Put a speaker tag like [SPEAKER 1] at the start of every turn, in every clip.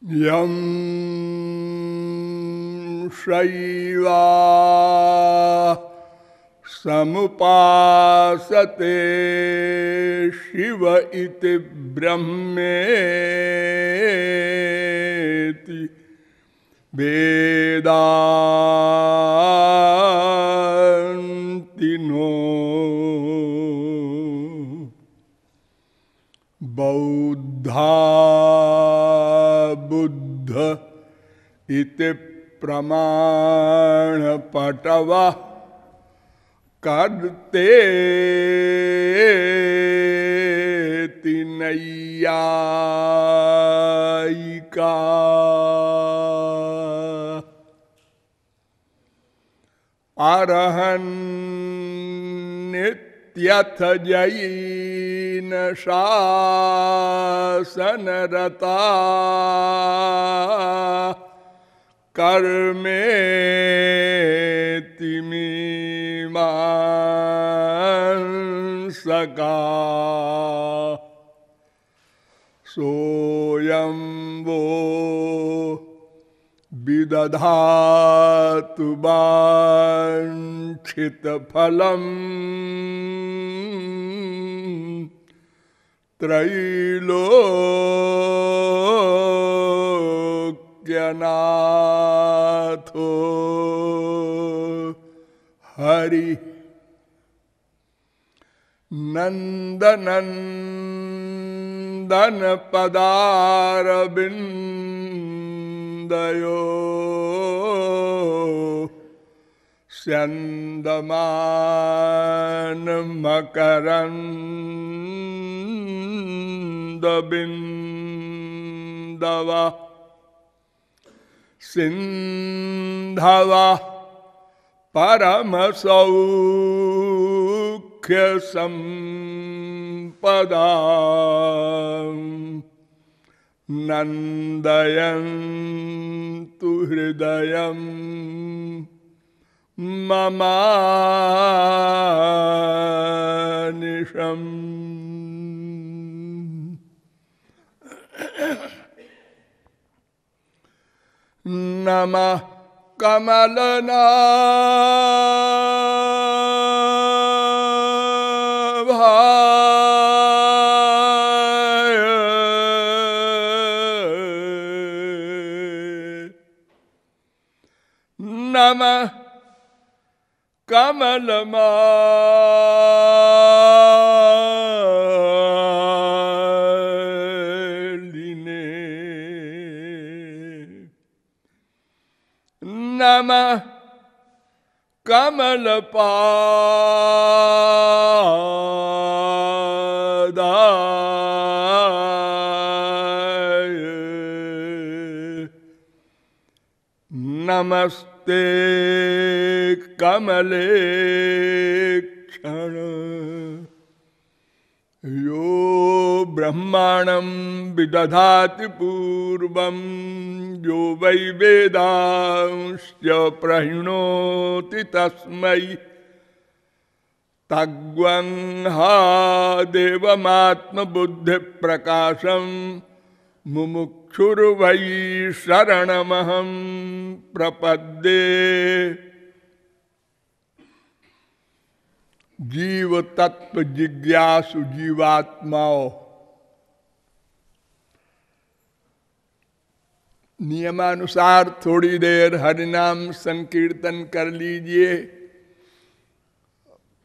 [SPEAKER 1] यं शैवा समुपासते शिव इति ब्रह्मेति वेदान्तिनो बौद्धा बुद्ध इति प्रमाणपटवः कर्तेति नैयायिका अरहन् नित्यथ जैन शासनरता कर्मेति मीमांसका सोऽयं वो विदधातु वाञ्छितफलम् त्रैलोक्यनाथो हरि नन्दनन्दन पदारविन्दयो स्यन्दमान मकरन्दबिन्दवः सिन्धवः परमसौख्यसम्पदा नन्दयन्तु हृदयं ममानिशम्। नमः कमलनाभाय नमः कमलमालिने नमः कमलपादाय नमस्ते कमलेक्षण यो ब्रह्माणं विदधाति पूर्वं यो वै वेदांश्च प्रहिणोति तस्मै तग्वंहा देवमात्मबुद्धिप्रकाशं मुमुक्षुर्वै शरणमहं प्रपद्ये। जीव तत्व जिज्ञासु जीवात्माओं, नियमानुसार थोड़ी देर हरिनाम संकीर्तन कर लीजिए,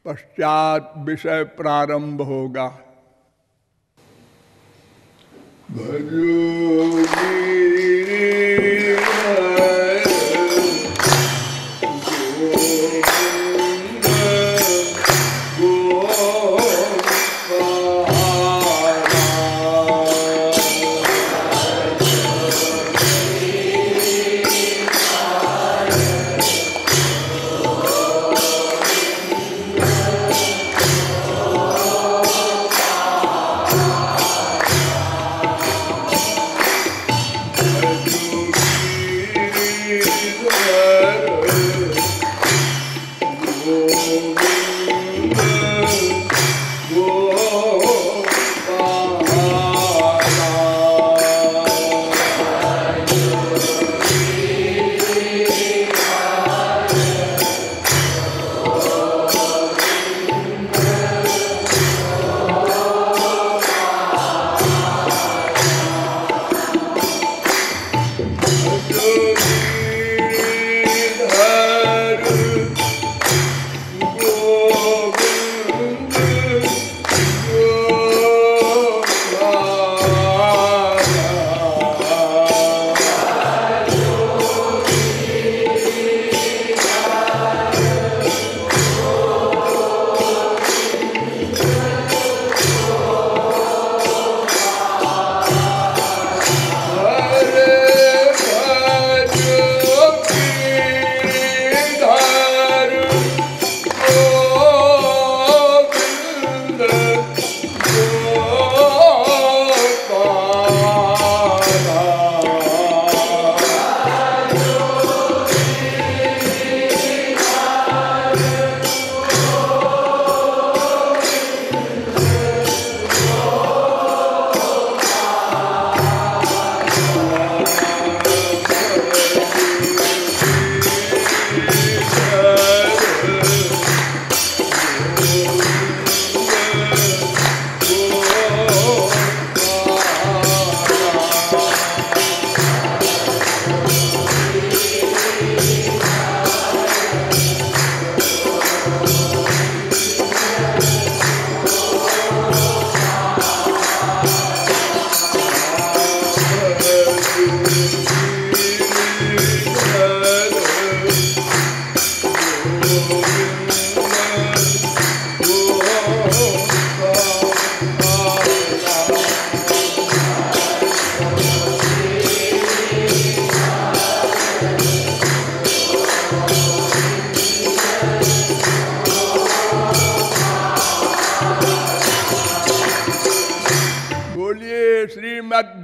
[SPEAKER 1] पश्चात विषय प्रारंभ होगा। भजो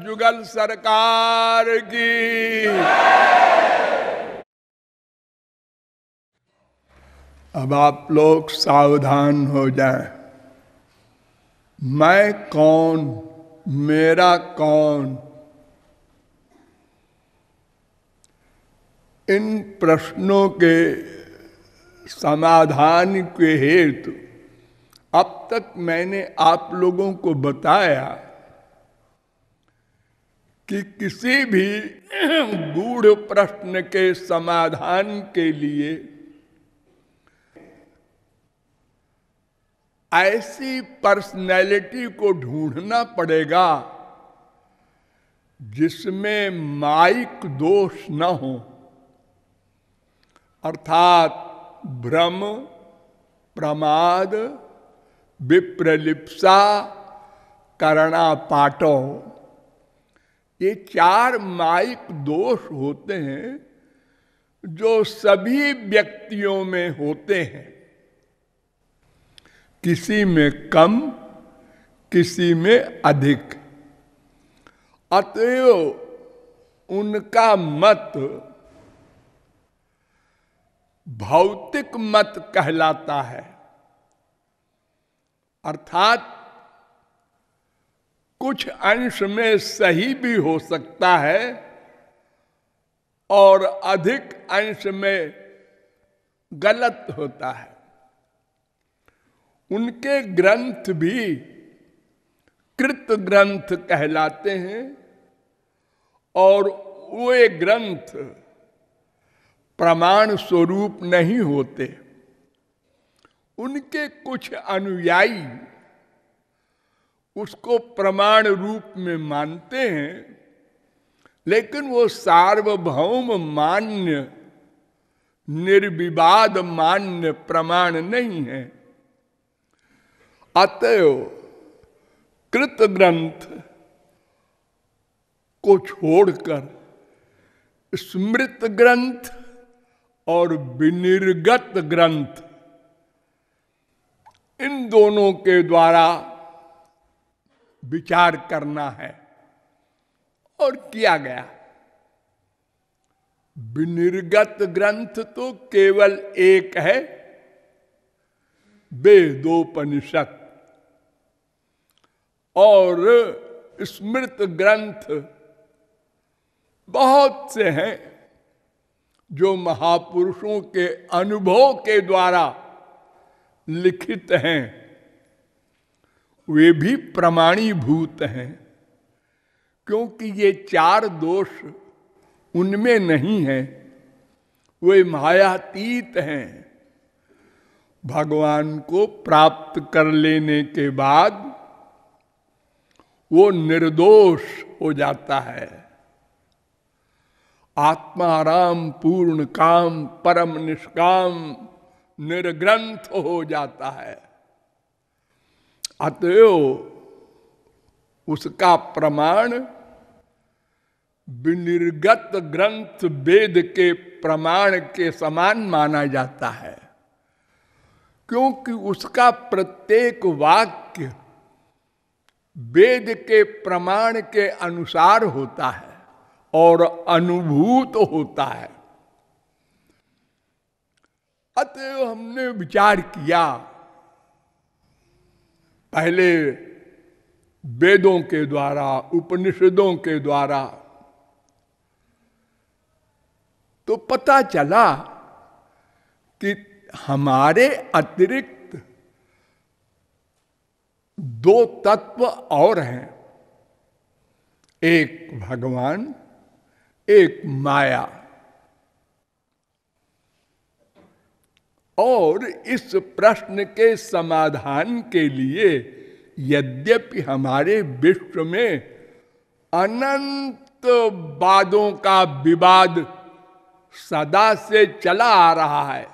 [SPEAKER 1] जुगल सरकार की। अब आप लोग सावधान हो जाएं। मैं कौन, मेरा कौन, इन प्रश्नों के समाधान के हेतु अब तक मैंने आप लोगों को बताया कि किसी भी गूढ़ प्रश्न के समाधान के लिए ऐसी पर्सनैलिटी को ढूंढना पड़ेगा जिसमें माइक दोष न हो, अर्थात भ्रम, प्रमाद, विप्रलिप्सा, करणापाटो, ये चार माइक दोष होते हैं जो सभी व्यक्तियों में होते हैं, किसी में कम, किसी में अधिक। अतएव उनका मत भौतिक मत कहलाता है, अर्थात कुछ अंश में सही भी हो सकता है और अधिक अंश में गलत होता है। उनके ग्रंथ भी कृत ग्रंथ कहलाते हैं और वे ग्रंथ प्रमाण स्वरूप नहीं होते। उनके कुछ अनुयायी उसको प्रमाण रूप में मानते हैं, लेकिन वो सार्वभौम मान्य, निर्विवाद मान्य प्रमाण नहीं है। अतएव कृत ग्रंथ को छोड़कर स्मृत ग्रंथ और विनिर्गत ग्रंथ, इन दोनों के द्वारा विचार करना है और किया गया। विनिर्गत ग्रंथ तो केवल एक है, वेदोपनिषद, और स्मृत ग्रंथ बहुत से हैं जो महापुरुषों के अनुभव के द्वारा लिखित हैं, वे भी प्रमाणीभूत हैं, क्योंकि ये चार दोष उनमें नहीं है, वे मायातीत हैं। भगवान को प्राप्त कर लेने के बाद वो निर्दोष हो जाता है। आत्माराम पूर्ण काम परम निष्काम निर्ग्रंथ हो जाता है। अतएव उसका प्रमाण विनिर्गत ग्रंथ वेद के प्रमाण के समान माना जाता है, क्योंकि उसका प्रत्येक वाक्य वेद के प्रमाण के अनुसार होता है और अनुभूत होता है। अतएव हमने विचार किया, पहले वेदों के द्वारा, उपनिषदों के द्वारा, तो पता चला कि हमारे अतिरिक्त दो तत्व और हैं, एक भगवान, एक माया। और इस प्रश्न के समाधान के लिए यद्यपि हमारे विश्व में अनंत वादों का विवाद सदा से चला आ रहा है।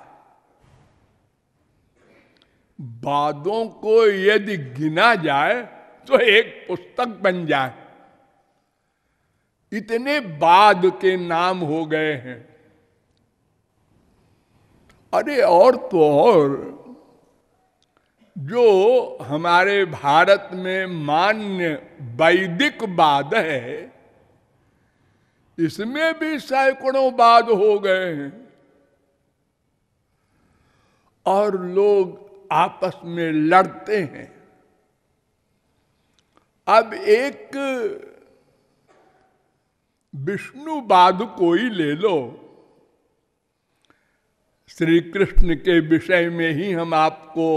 [SPEAKER 1] वादों को यदि गिना जाए तो एक पुस्तक बन जाए, इतने वाद के नाम हो गए हैं। अरे और तो और, जो हमारे भारत में मान्य वैदिक वाद है, इसमें भी सैकड़ों वाद हो गए हैं और लोग आपस में लड़ते हैं। अब एक विष्णुवाद को ही ले लो, श्री कृष्ण के विषय में ही हम आपको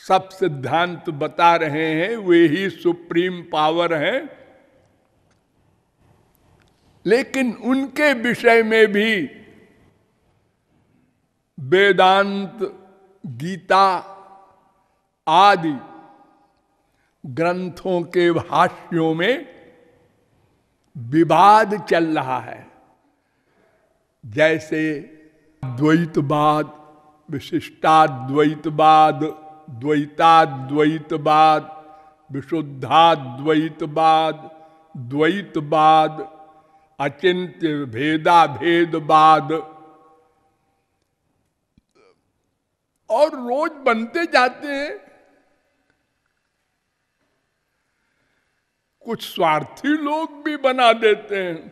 [SPEAKER 1] सब सिद्धांत बता रहे हैं, वे ही सुप्रीम पावर हैं। लेकिन उनके विषय में भी वेदांत, गीता आदि ग्रंथों के भाष्यों में विवाद चल रहा है। जैसे द्वैतवाद, विशिष्टाद्वैतवाद, द्वैताद्वैतवाद, विशुद्धाद्वैतवाद, द्वैतवाद, अचिंत्य भेदा भेदवाद, और रोज बनते जाते हैं। कुछ स्वार्थी लोग भी बना देते हैं,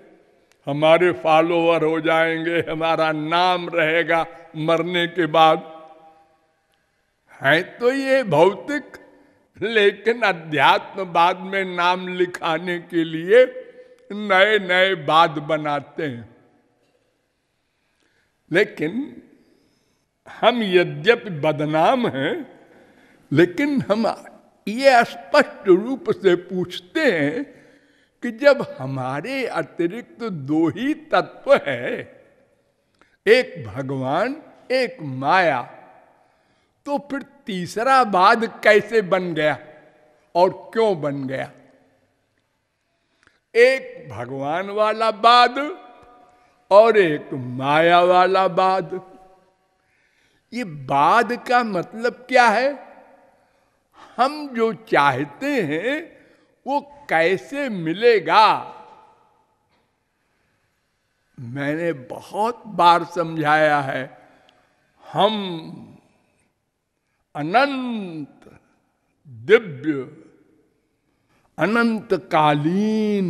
[SPEAKER 1] हमारे फॉलोअर हो जाएंगे, हमारा नाम रहेगा मरने के बाद। है तो ये भौतिक, लेकिन अध्यात्मवाद में नाम लिखाने के लिए नए नए वाद बनाते हैं। लेकिन हम यद्यपि बदनाम हैं, लेकिन हम ये स्पष्ट रूप से पूछते हैं कि जब हमारे अतिरिक्त दो ही तत्व है, एक भगवान एक माया, तो फिर तीसरा वाद कैसे बन गया और क्यों बन गया? एक भगवान वाला वाद और एक माया वाला वाद। ये वाद का मतलब क्या है? हम जो चाहते हैं वो कैसे मिलेगा? मैंने बहुत बार समझाया है, हम अनंत दिव्य अनंतकालीन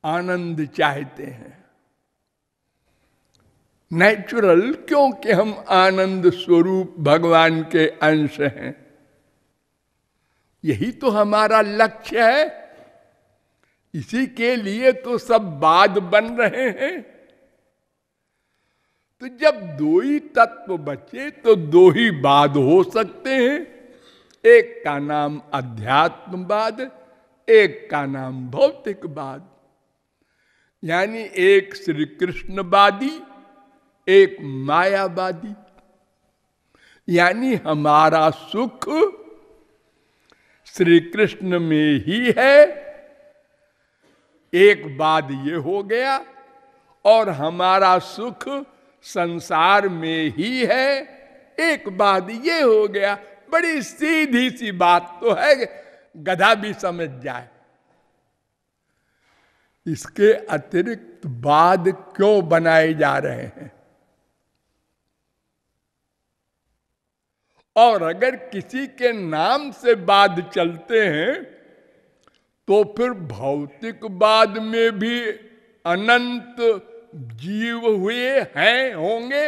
[SPEAKER 1] आनंद चाहते हैं। नेचुरल, क्योंकि हम आनंद स्वरूप भगवान के अंश हैं। यही तो हमारा लक्ष्य है, इसी के लिए तो सब वाद बन रहे हैं। तो जब दो ही तत्व बचे तो दो ही वाद हो सकते हैं। एक का नाम अध्यात्मवाद, एक का नाम भौतिकवाद। यानी एक श्री कृष्णवादी, एक मायावादी। यानी हमारा सुख श्री कृष्ण में ही है, एक वाद ये हो गया, और हमारा सुख संसार में ही है, एक वाद ये हो गया। बड़ी सीधी सी बात तो है, गधा भी समझ जाए। इसके अतिरिक्त वाद क्यों बनाए जा रहे हैं? और अगर किसी के नाम से वाद चलते हैं तो फिर भौतिकवाद में भी अनंत जीव हुए हैं, होंगे,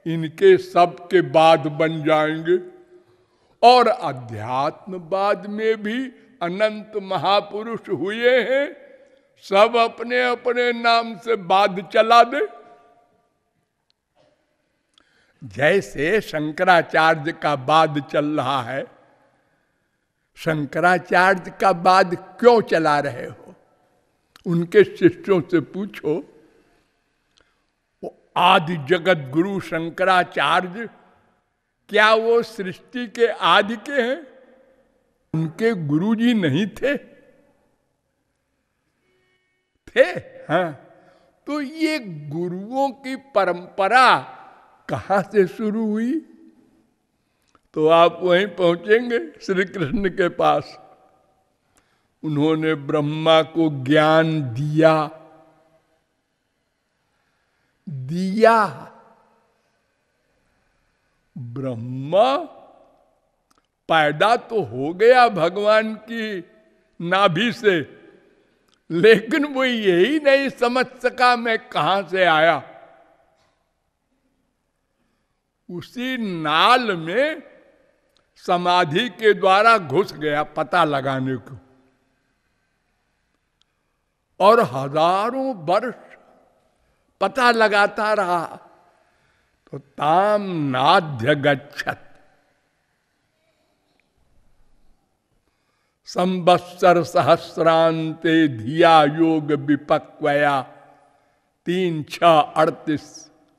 [SPEAKER 1] इनके सब के वाद बन जाएंगे। और अध्यात्मवाद में भी अनंत महापुरुष हुए हैं, सब अपने अपने नाम से वाद चला दे। जैसे शंकराचार्य का वाद चल रहा है, शंकराचार्य का वाद क्यों चला रहे हो? उनके शिष्यों से पूछो। वो आदि जगत गुरु शंकराचार्य, क्या वो सृष्टि के आदि के हैं? उनके गुरुजी नहीं थे? थे। हाँ, तो ये गुरुओं की परंपरा कहां से शुरू हुई? तो आप वहीं पहुंचेंगे श्री कृष्ण के पास। उन्होंने ब्रह्मा को ज्ञान दिया। ब्रह्मा पैदा तो हो गया भगवान की नाभि से, लेकिन वो यही नहीं समझ सका मैं कहां से आया। उसी नाल में समाधि के द्वारा घुस गया पता लगाने को, और हजारों वर्ष पता लगाता रहा। तो ताम नाध्य गच्छत, संवत्सर सहस्रांते धिया योग विपक्वया 3-6-38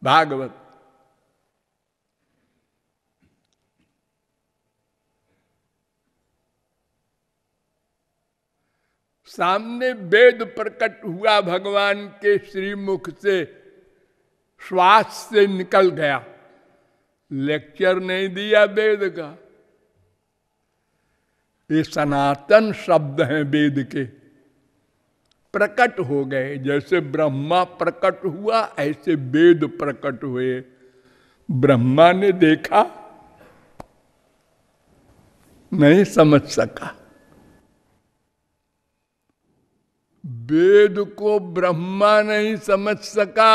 [SPEAKER 1] भागवत। सामने वेद प्रकट हुआ, भगवान के श्रीमुख से श्वास से निकल गया। लेक्चर नहीं दिया वेद का, ये सनातन शब्द हैं वेद के, प्रकट हो गए। जैसे ब्रह्मा प्रकट हुआ ऐसे वेद प्रकट हुए। ब्रह्मा ने देखा, नहीं समझ सका। वेद को ब्रह्मा नहीं समझ सका।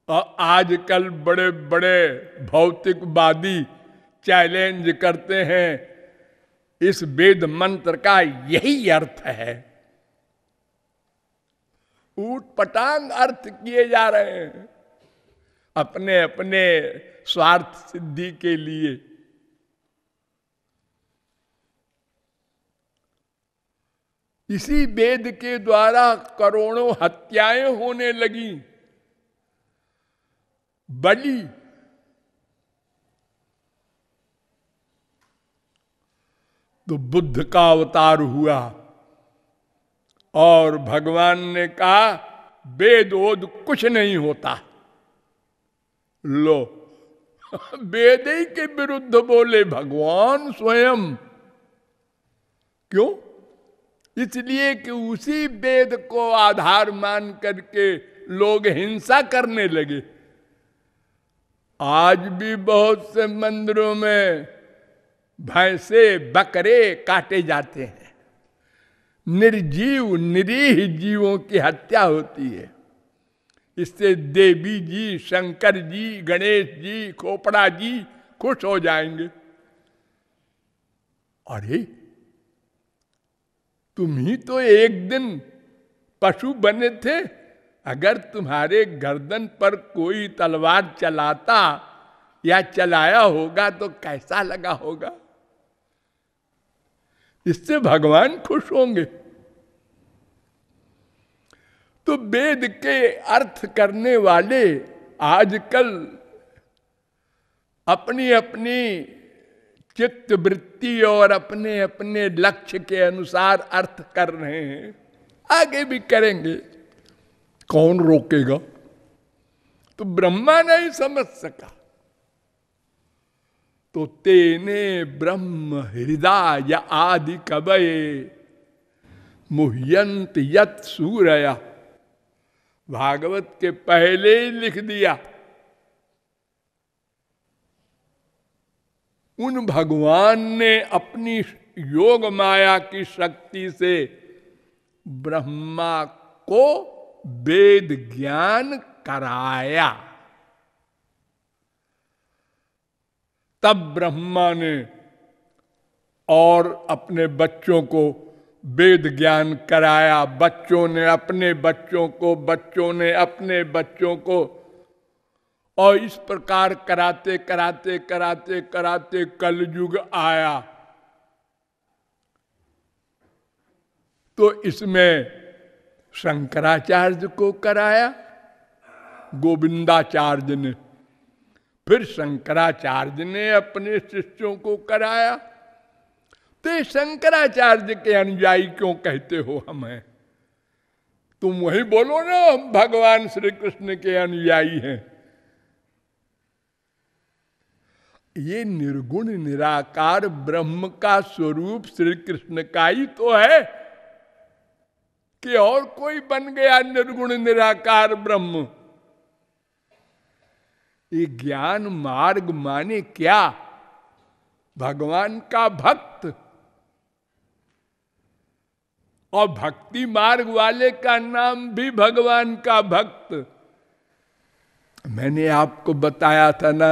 [SPEAKER 1] और आजकल बड़े बड़े भौतिकवादी चैलेंज करते हैं इस वेद मंत्र का यही अर्थ है। ऊट पटांग अर्थ किए जा रहे हैं अपने अपने स्वार्थ सिद्धि के लिए। इसी वेद के द्वारा करोड़ों हत्याएं होने लगी। बलि, तो बुद्ध का अवतार हुआ और भगवान ने कहा वेद ओद कुछ नहीं होता। लो, वेद ही के विरुद्ध बोले भगवान स्वयं। क्यों? इसलिए कि उसी वेद को आधार मान करके लोग हिंसा करने लगे। आज भी बहुत से मंदिरों में भैंसे बकरे काटे जाते हैं। निर्जीव निरीह जीवों की हत्या होती है। इससे देवी जी, शंकर जी, गणेश जी, खोपड़ा जी खुश हो जाएंगे। अरे तुम ही तो एक दिन पशु बने थे। अगर तुम्हारे गर्दन पर कोई तलवार चलाता या चलाया होगा तो कैसा लगा होगा? इससे भगवान खुश होंगे। तो वेद के अर्थ करने वाले आजकल अपनी अपनी चित्त वृत्ति और अपने अपने लक्ष्य के अनुसार अर्थ कर रहे हैं। आगे भी करेंगे, कौन रोकेगा? तो ब्रह्मा नहीं समझ सका। तो तेने ब्रह्म हृदय आदि कवये मुह्यंत यत् सूरया, भागवत के पहले ही लिख दिया। उन भगवान ने अपनी योग माया की शक्ति से ब्रह्मा को वेद ज्ञान कराया। तब ब्रह्मा ने और अपने बच्चों को वेद ज्ञान कराया। बच्चों ने अपने बच्चों को, बच्चों ने अपने बच्चों को, और इस प्रकार कराते कराते कराते कराते कलयुग आया। तो इसमें शंकराचार्य को कराया गोविंदाचार्य ने, फिर शंकराचार्य ने अपने शिष्यों को कराया। तो ये शंकराचार्य के अनुयायी क्यों कहते हो हमें? तुम वही बोलो ना, हम भगवान श्री कृष्ण के अनुयायी हैं। ये निर्गुण निराकार ब्रह्म का स्वरूप श्री कृष्ण का ही तो है, कि और कोई बन गया निर्गुण निराकार ब्रह्म? ये ज्ञान मार्ग माने क्या? भगवान का भक्त, और भक्ति मार्ग वाले का नाम भी भगवान का भक्त। मैंने आपको बताया था ना,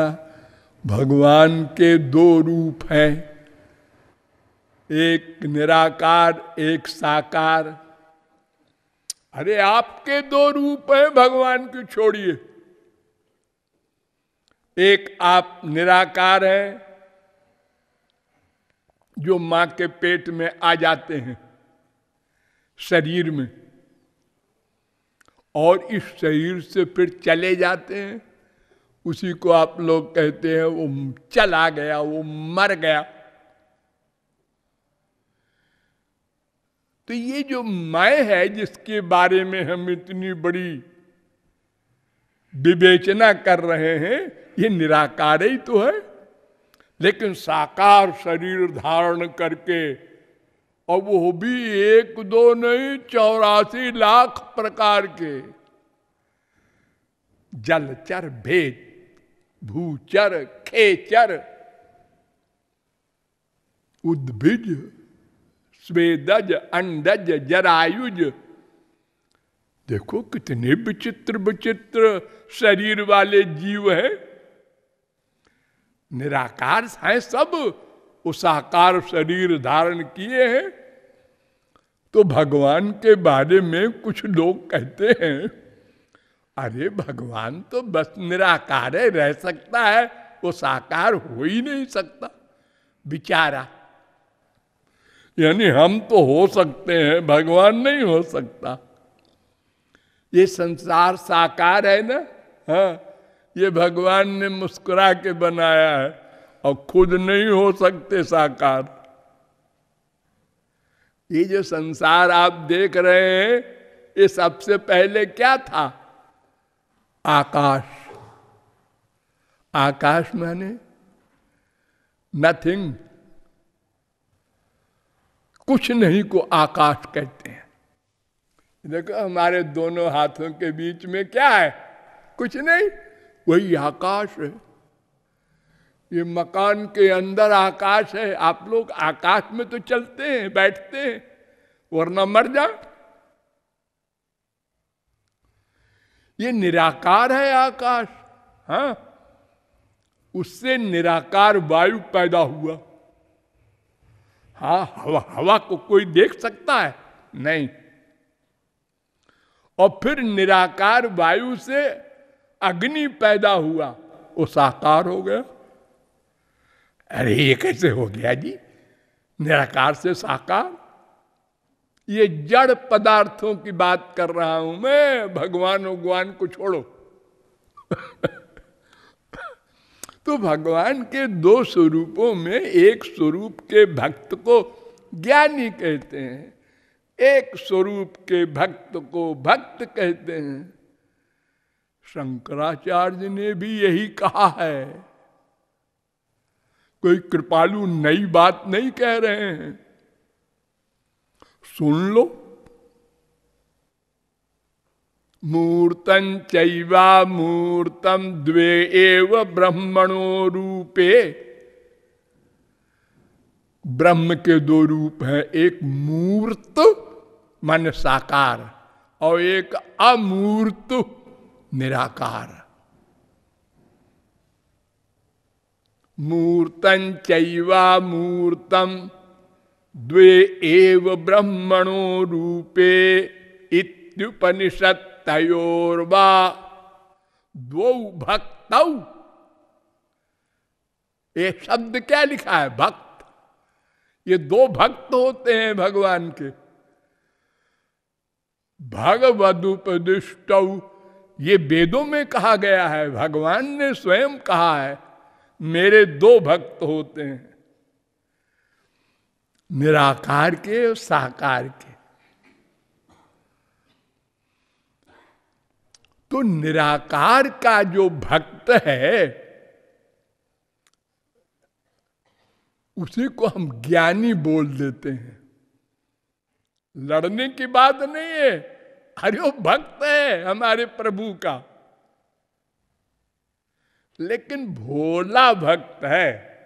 [SPEAKER 1] भगवान के दो रूप हैं, एक निराकार एक साकार। अरे आपके दो रूप हैं भगवान की, छोड़िए। एक आप निराकार हैं जो मां के पेट में आ जाते हैं शरीर में, और इस शरीर से फिर चले जाते हैं। उसी को आप लोग कहते हैं वो चला गया, वो मर गया। तो ये जो मैं है जिसके बारे में हम इतनी बड़ी विवेचना कर रहे हैं, ये निराकार ही तो है, लेकिन साकार शरीर धारण करके, और वो भी एक दो नहीं 84 लाख प्रकार के, जलचर भेद, भूचर, खेचर, उद्भिज, स्वेदज, अंडज, जरायुज। देखो कितने विचित्र विचित्र शरीर वाले जीव हैं। निराकार हैं सब, वो साकार शरीर धारण किए हैं। तो भगवान के बारे में कुछ लोग कहते हैं, अरे भगवान तो बस निराकार है, रह सकता है, वो साकार हो ही नहीं सकता बेचारा। यानी हम तो हो सकते हैं, भगवान नहीं हो सकता। ये संसार साकार है ना, हाँ, ये भगवान ने मुस्कुरा के बनाया है, और खुद नहीं हो सकते साकार। ये जो संसार आप देख रहे हैं, ये सबसे पहले क्या था? आकाश। आकाश माने नथिंग, कुछ नहीं को आकाश कहते हैं। देखो हमारे दोनों हाथों के बीच में क्या है? कुछ नहीं, वही आकाश है। ये मकान के अंदर आकाश है। आप लोग आकाश में तो चलते हैं, बैठते हैं, वरना मर जाए। ये निराकार है आकाश। हाँ, उससे निराकार वायु पैदा हुआ। हाँ, हवा को कोई देख सकता है? नहीं। और फिर निराकार वायु से अग्नि पैदा हुआ, वो साकार हो गया। अरे ये कैसे हो गया जी, निराकार से साकार? ये जड़ पदार्थों की बात कर रहा हूं मैं, भगवान भगवान को छोड़ो। तो भगवान के दो स्वरूपों में एक स्वरूप के भक्त को ज्ञानी कहते हैं, एक स्वरूप के भक्त को भक्त कहते हैं। शंकराचार्य ने भी यही कहा है, कोई कृपालु नई बात नहीं कह रहे हैं, सुन लो। मूर्तं चैवा मूर्तम द्वे एव ब्रह्मणो रूपे। ब्रह्म के दो रूप हैं, एक मूर्त मन साकार, और एक अमूर्त निराकार। मूर्तं चैवा मूर्तम द्वे एव ब्रह्मणो रूपे इत्युपनिषत् तयोर्वा द्वौ भक्तौ। ये शब्द क्या लिखा है? भक्त। ये दो भक्त होते हैं भगवान के। भगवदुपदिष्टौ, ये वेदों में कहा गया है, भगवान ने स्वयं कहा है, मेरे दो भक्त होते हैं। निराकार के और साकार के। तो निराकार का जो भक्त है उसी को हम ज्ञानी बोल देते हैं। लड़ने की बात नहीं है, अरे वो भक्त है हमारे प्रभु का, लेकिन भोला भक्त है।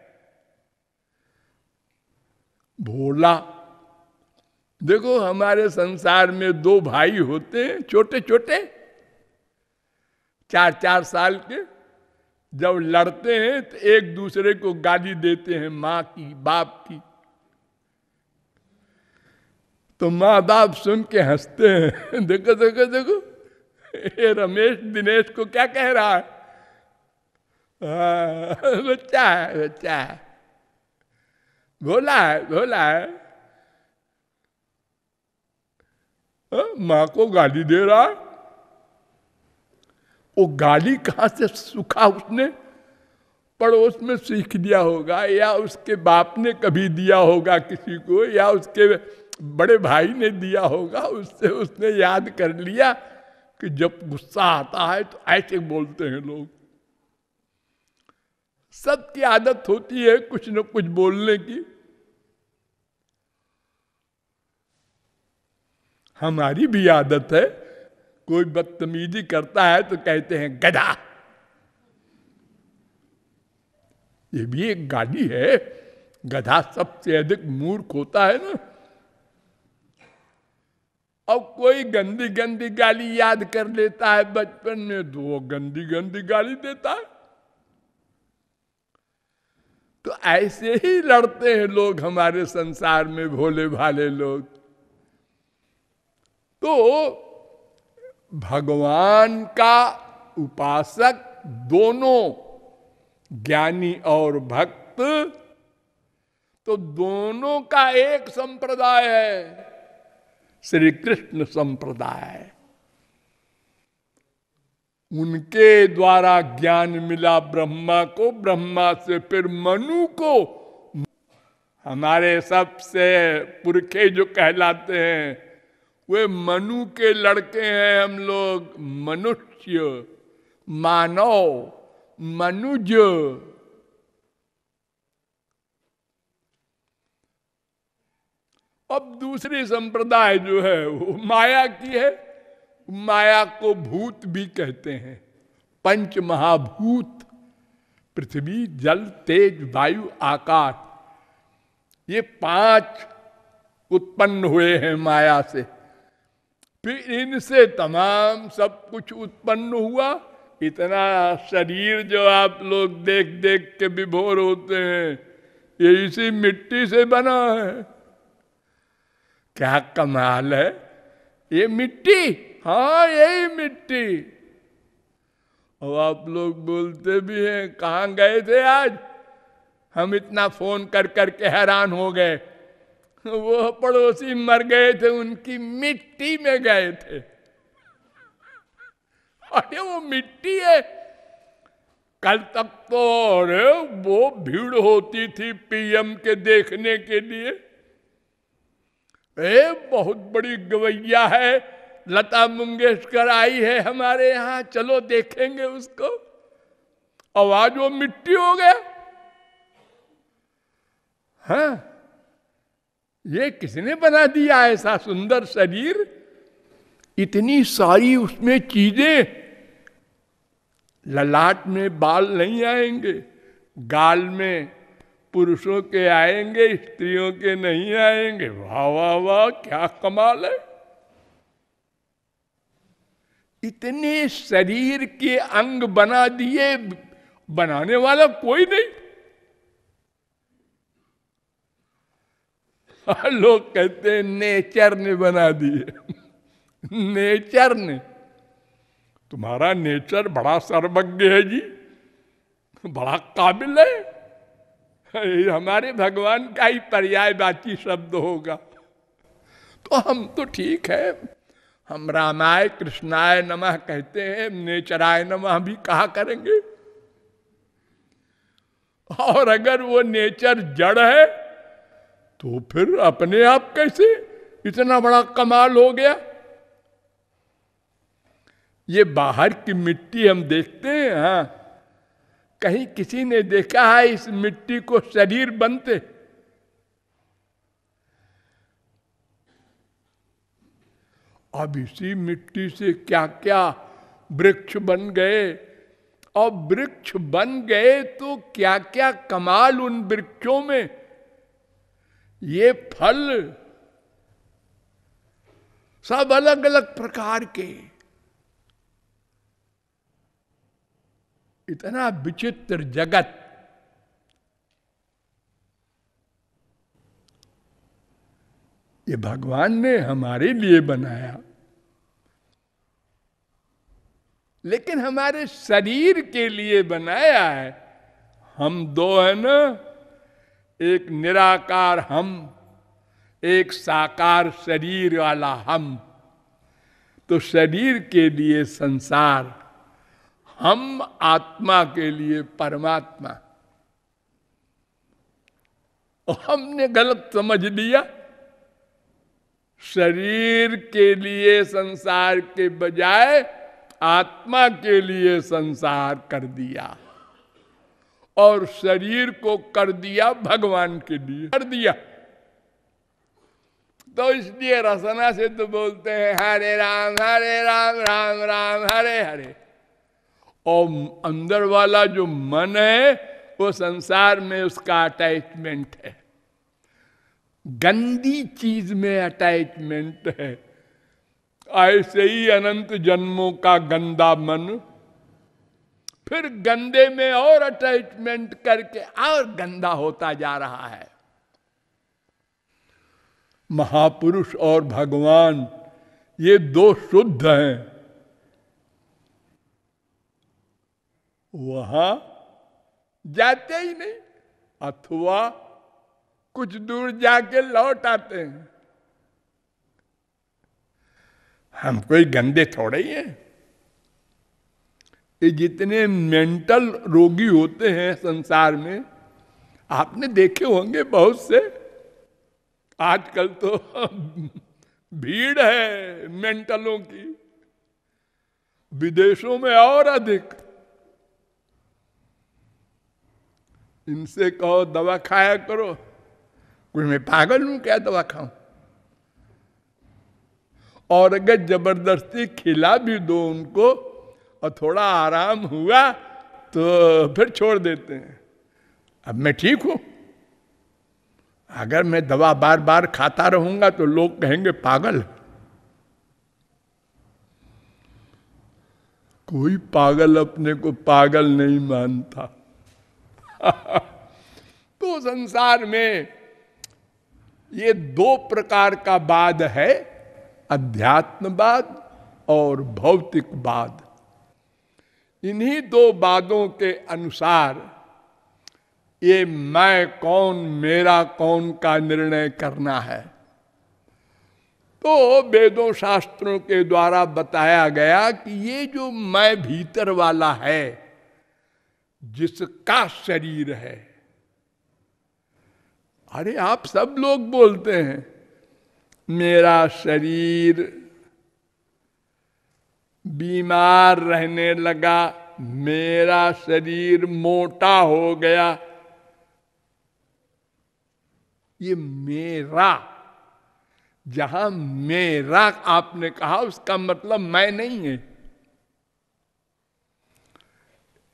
[SPEAKER 1] भोला, देखो हमारे संसार में दो भाई होते हैं छोटे छोटे, 4-4 साल के। जब लड़ते हैं तो एक दूसरे को गाली देते हैं, माँ की बाप की। तो माँ बाप सुन के हंसते हैं, देखो देखो देखो ये रमेश दिनेश को क्या कह रहा है। बच्चा है, बच्चा है, भोला है, भोला है। माँ को गाली दे रहा है। वो गाली कहां से सूखा, उसने पड़ोस में सीख दिया होगा, या उसके बाप ने कभी दिया होगा किसी को, या उसके बड़े भाई ने दिया होगा। उससे उसने याद कर लिया कि जब गुस्सा आता है तो ऐसे बोलते हैं लोग। सबकी आदत होती है कुछ न कुछ बोलने की। हमारी भी आदत है, कोई बदतमीजी करता है तो कहते हैं गधा। ये भी एक गाली है। गधा सबसे अधिक मूर्ख होता है ना। अब कोई गंदी गंदी गाली याद कर लेता है बचपन में, तो वो गंदी गंदी गाली देता है। तो ऐसे ही लड़ते हैं लोग हमारे संसार में, भोले भाले लोग। तो भगवान का उपासक दोनों, ज्ञानी और भक्त, तो दोनों का एक संप्रदाय है, श्री कृष्ण संप्रदाय। उनके द्वारा ज्ञान मिला ब्रह्मा को, ब्रह्मा से फिर मनु को। हमारे सबसे पुरखे जो कहलाते हैं वे मनु के लड़के हैं हम लोग। मनुष्य, मानव, मनुज। अब दूसरी संप्रदाय जो है वो माया की है। माया को भूत भी कहते हैं। पंच महाभूत, पृथ्वी, जल, तेज, वायु, आकाश, ये 5 उत्पन्न हुए हैं माया से। फिर इनसे तमाम सब कुछ उत्पन्न हुआ। इतना शरीर जो आप लोग देख देख के विभोर होते हैं, ये इसी मिट्टी से बना है। क्या कमाल है, ये मिट्टी, हाँ यही मिट्टी। और आप लोग बोलते भी हैं कहाँ गए थे आज, हम इतना फोन कर करके हैरान हो गए। वो पड़ोसी मर गए थे, उनकी मिट्टी में गए थे। अरे वो मिट्टी है। कल तक तो अरे वो भीड़ होती थी पीएम के देखने के लिए। बहुत बड़ी गवैया है, लता मंगेशकर आई है हमारे यहाँ, चलो देखेंगे उसको। आवाज वो मिट्टी हो गया। हाँ, ये किसने बना दिया ऐसा सुंदर शरीर, इतनी सारी उसमें चीजें। ललाट में बाल नहीं आएंगे, गाल में पुरुषों के आएंगे, स्त्रियों के नहीं आएंगे। वाह वाह वाह, क्या कमाल है। इतने शरीर के अंग बना दिए, बनाने वाला कोई नहीं। लोग कहते हैं नेचर ने बना दिए। नेचर ने, तुम्हारा नेचर बड़ा सर्वज्ञ है जी, बड़ा काबिल है। हमारे भगवान का ही पर्यायवाची शब्द होगा। तो हम तो ठीक है, हम रामाय कृष्णाय नमः कहते हैं, नेचराय नमः भी कहा करेंगे। और अगर वो नेचर जड़ है तो फिर अपने आप कैसे इतना बड़ा कमाल हो गया? ये बाहर की मिट्टी हम देखते हैं, हाँ, कहीं किसी ने देखा है इस मिट्टी को शरीर बनते? अब इसी मिट्टी से क्या क्या वृक्ष बन गए, और वृक्ष बन गए तो क्या क्या कमाल उन वृक्षों में। ये फल सब अलग अलग प्रकार के, इतना विचित्र जगत। ये भगवान ने हमारे लिए बनाया, लेकिन हमारे शरीर के लिए बनाया है। हम दो है ना, एक निराकार हम, एक साकार शरीर वाला हम। तो शरीर के लिए संसार, हम आत्मा के लिए परमात्मा। और हमने गलत समझ लिया, शरीर के लिए संसार के बजाय आत्मा के लिए संसार कर दिया, और शरीर को कर दिया भगवान के लिए कर दिया। तो इसलिए रसना से तो बोलते हैं हरे राम राम राम हरे हरे। और अंदर वाला जो मन है वो संसार में उसका अटैचमेंट है, गंदी चीज में अटैचमेंट है। ऐसे ही अनंत जन्मों का गंदा मन फिर गंदे में और अटैचमेंट करके और गंदा होता जा रहा है। महापुरुष और भगवान ये दो शुद्ध हैं, वहां जाते ही नहीं, अथवा कुछ दूर जाके लौट आते हैं। हम कोई गंदे थोड़े ही हैं। ये जितने मेंटल रोगी होते हैं संसार में, आपने देखे होंगे बहुत से। आजकल तो भीड़ है मेंटलों की, विदेशों में और अधिक। इनसे कहो दवा खाया करो, कोई मैं पागल हूं क्या दवा खाऊं? और अगर जबरदस्ती खिला भी दो उनको और थोड़ा आराम हुआ तो फिर छोड़ देते हैं। अब मैं ठीक हूं, अगर मैं दवा बार बार खाता रहूंगा तो लोग कहेंगे पागल। कोई पागल अपने को पागल नहीं मानता। तो संसार में ये दो प्रकार का बाद है, अध्यात्मवाद और भौतिकवाद। इन्हीं दो वादों के अनुसार ये मैं कौन मेरा कौन का निर्णय करना है। तो वेदों शास्त्रों के द्वारा बताया गया कि ये जो मैं भीतर वाला है, जिसका शरीर है। अरे आप सब लोग बोलते हैं मेरा शरीर बीमार रहने लगा, मेरा शरीर मोटा हो गया। ये मेरा, जहां मेरा आपने कहा उसका मतलब मैं नहीं है।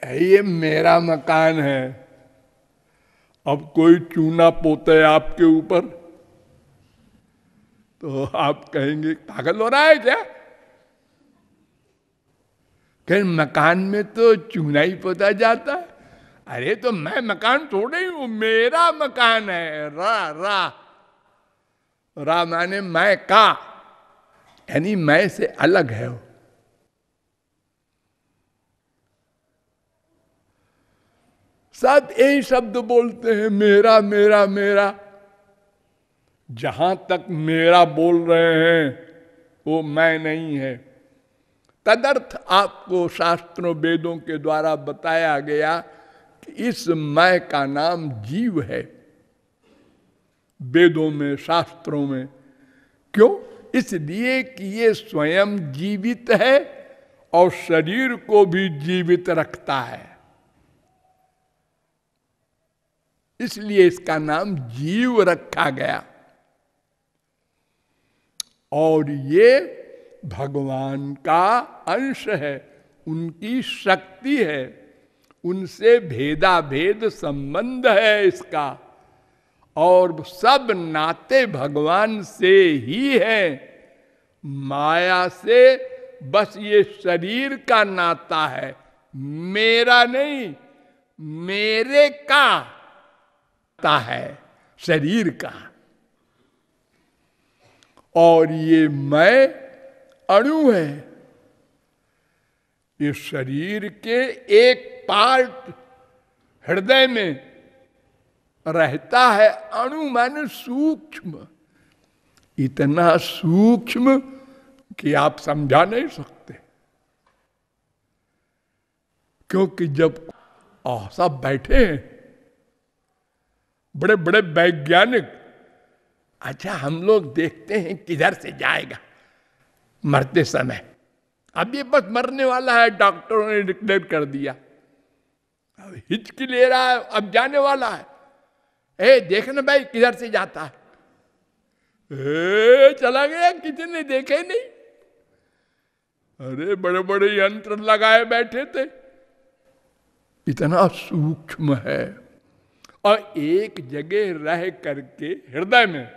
[SPEAKER 1] ये मेरा मकान है, अब कोई चूना पोते आपके ऊपर तो आप कहेंगे पागल हो रहा है क्या? कहीं मकान में तो चूना ही पोता जाता है। अरे तो मैं मकान थोड़े ही हूं, मेरा मकान है। रा माने मैं का, यानी मैं से अलग है वो। सब यही शब्द बोलते हैं मेरा मेरा मेरा। जहां तक मेरा बोल रहे हैं वो मैं नहीं है। तदर्थ आपको शास्त्रों वेदों के द्वारा बताया गया कि इस मैं का नाम जीव है। वेदों में, शास्त्रों में। क्यों? इसलिए कि ये स्वयं जीवित है और शरीर को भी जीवित रखता है, इसलिए इसका नाम जीव रखा गया। और ये भगवान का अंश है, उनकी शक्ति है, उनसे भेदा भेद संबंध है इसका। और सब नाते भगवान से ही है, माया से बस ये शरीर का नाता है, मेरा नहीं, मेरे का नाता है शरीर का। और ये मैं अणु है, ये शरीर के एक पार्ट हृदय में रहता है। अणु माने सूक्ष्म, इतना सूक्ष्म कि आप समझा नहीं सकते। क्योंकि जब सब बैठे हैं बड़े बड़े वैज्ञानिक, अच्छा हम लोग देखते हैं किधर से जाएगा मरते समय, अब ये बस मरने वाला है, डॉक्टरों ने डिक्लेयर कर दिया, अब हिचकी ले रहा है, अब जाने वाला है। देखना भाई किधर से जाता है, चला गया, किसी ने देखे नहीं। अरे बड़े बड़े यंत्र लगाए बैठे थे, इतना सूक्ष्म है। और एक जगह रह करके हृदय में,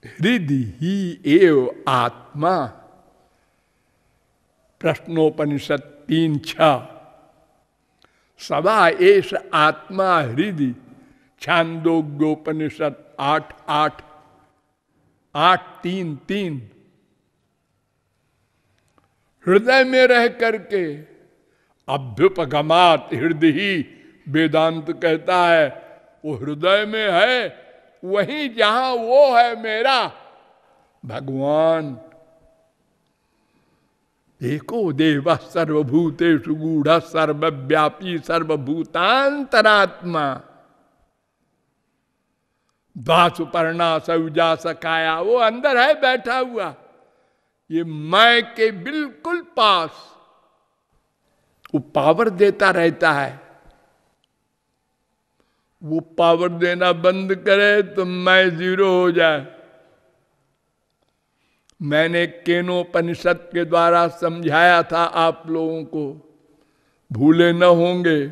[SPEAKER 1] हृदय ही एव आत्मा, प्रश्नोपनिषद 3:6, सदा एष आत्मा हृदय, छांदोग्योपनिषद 8:8, 8:3:3। हृदय में रह करके, अभ्युपगमात हृदय ही वेदांत कहता है, वो हृदय में है, वहीं जहां वो है मेरा भगवान। एको देव सर्वभूतेषु गूढ़ सर्वव्यापी सर्वभूतांतरात्मा, द्वासुपर्णा सयुजा सखाया, वो अंदर है बैठा हुआ, ये मैं के बिल्कुल पास। वो पावर देता रहता है, वो पावर देना बंद करे तो मैं जीरो हो जाए। मैंने केनोपनिषद के द्वारा समझाया था आप लोगों को, भूले न होंगे,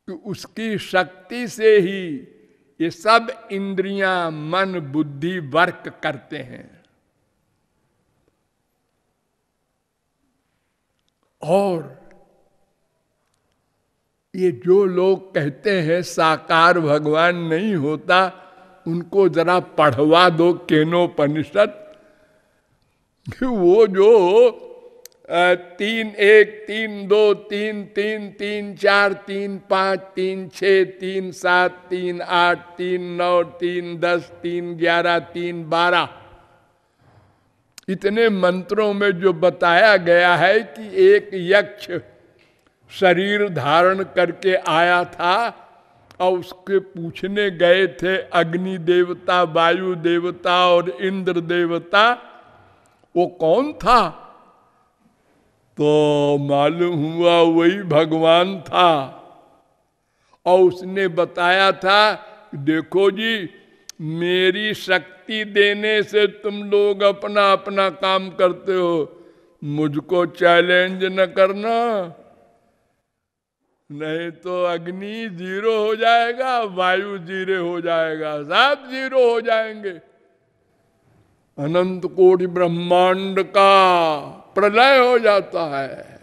[SPEAKER 1] कि उसकी शक्ति से ही ये सब इंद्रियां, मन, बुद्धि वर्क करते हैं। और ये जो लोग कहते हैं साकार भगवान नहीं होता, उनको जरा पढ़वा दो केनोपनिषद। वो जो 3:1, 3:2, 3:3, 3:4, 3:5, 3:6, 3:7, 3:8, 3:9, 3:10, 3:11, 3:12, इतने मंत्रों में जो बताया गया है कि एक यक्ष शरीर धारण करके आया था और उसके पूछने गए थे अग्नि देवता, वायु देवता और इंद्र देवता, वो कौन था? तो मालूम हुआ वही भगवान था। और उसने बताया था, देखो जी, मेरी शक्ति देने से तुम लोग अपना अपना काम करते हो, मुझको चैलेंज न करना, नहीं तो अग्नि जीरो हो जाएगा, वायु जीरो हो जाएगा, सब जीरो हो जाएंगे। अनंत कोटि ब्रह्मांड का प्रलय हो जाता है।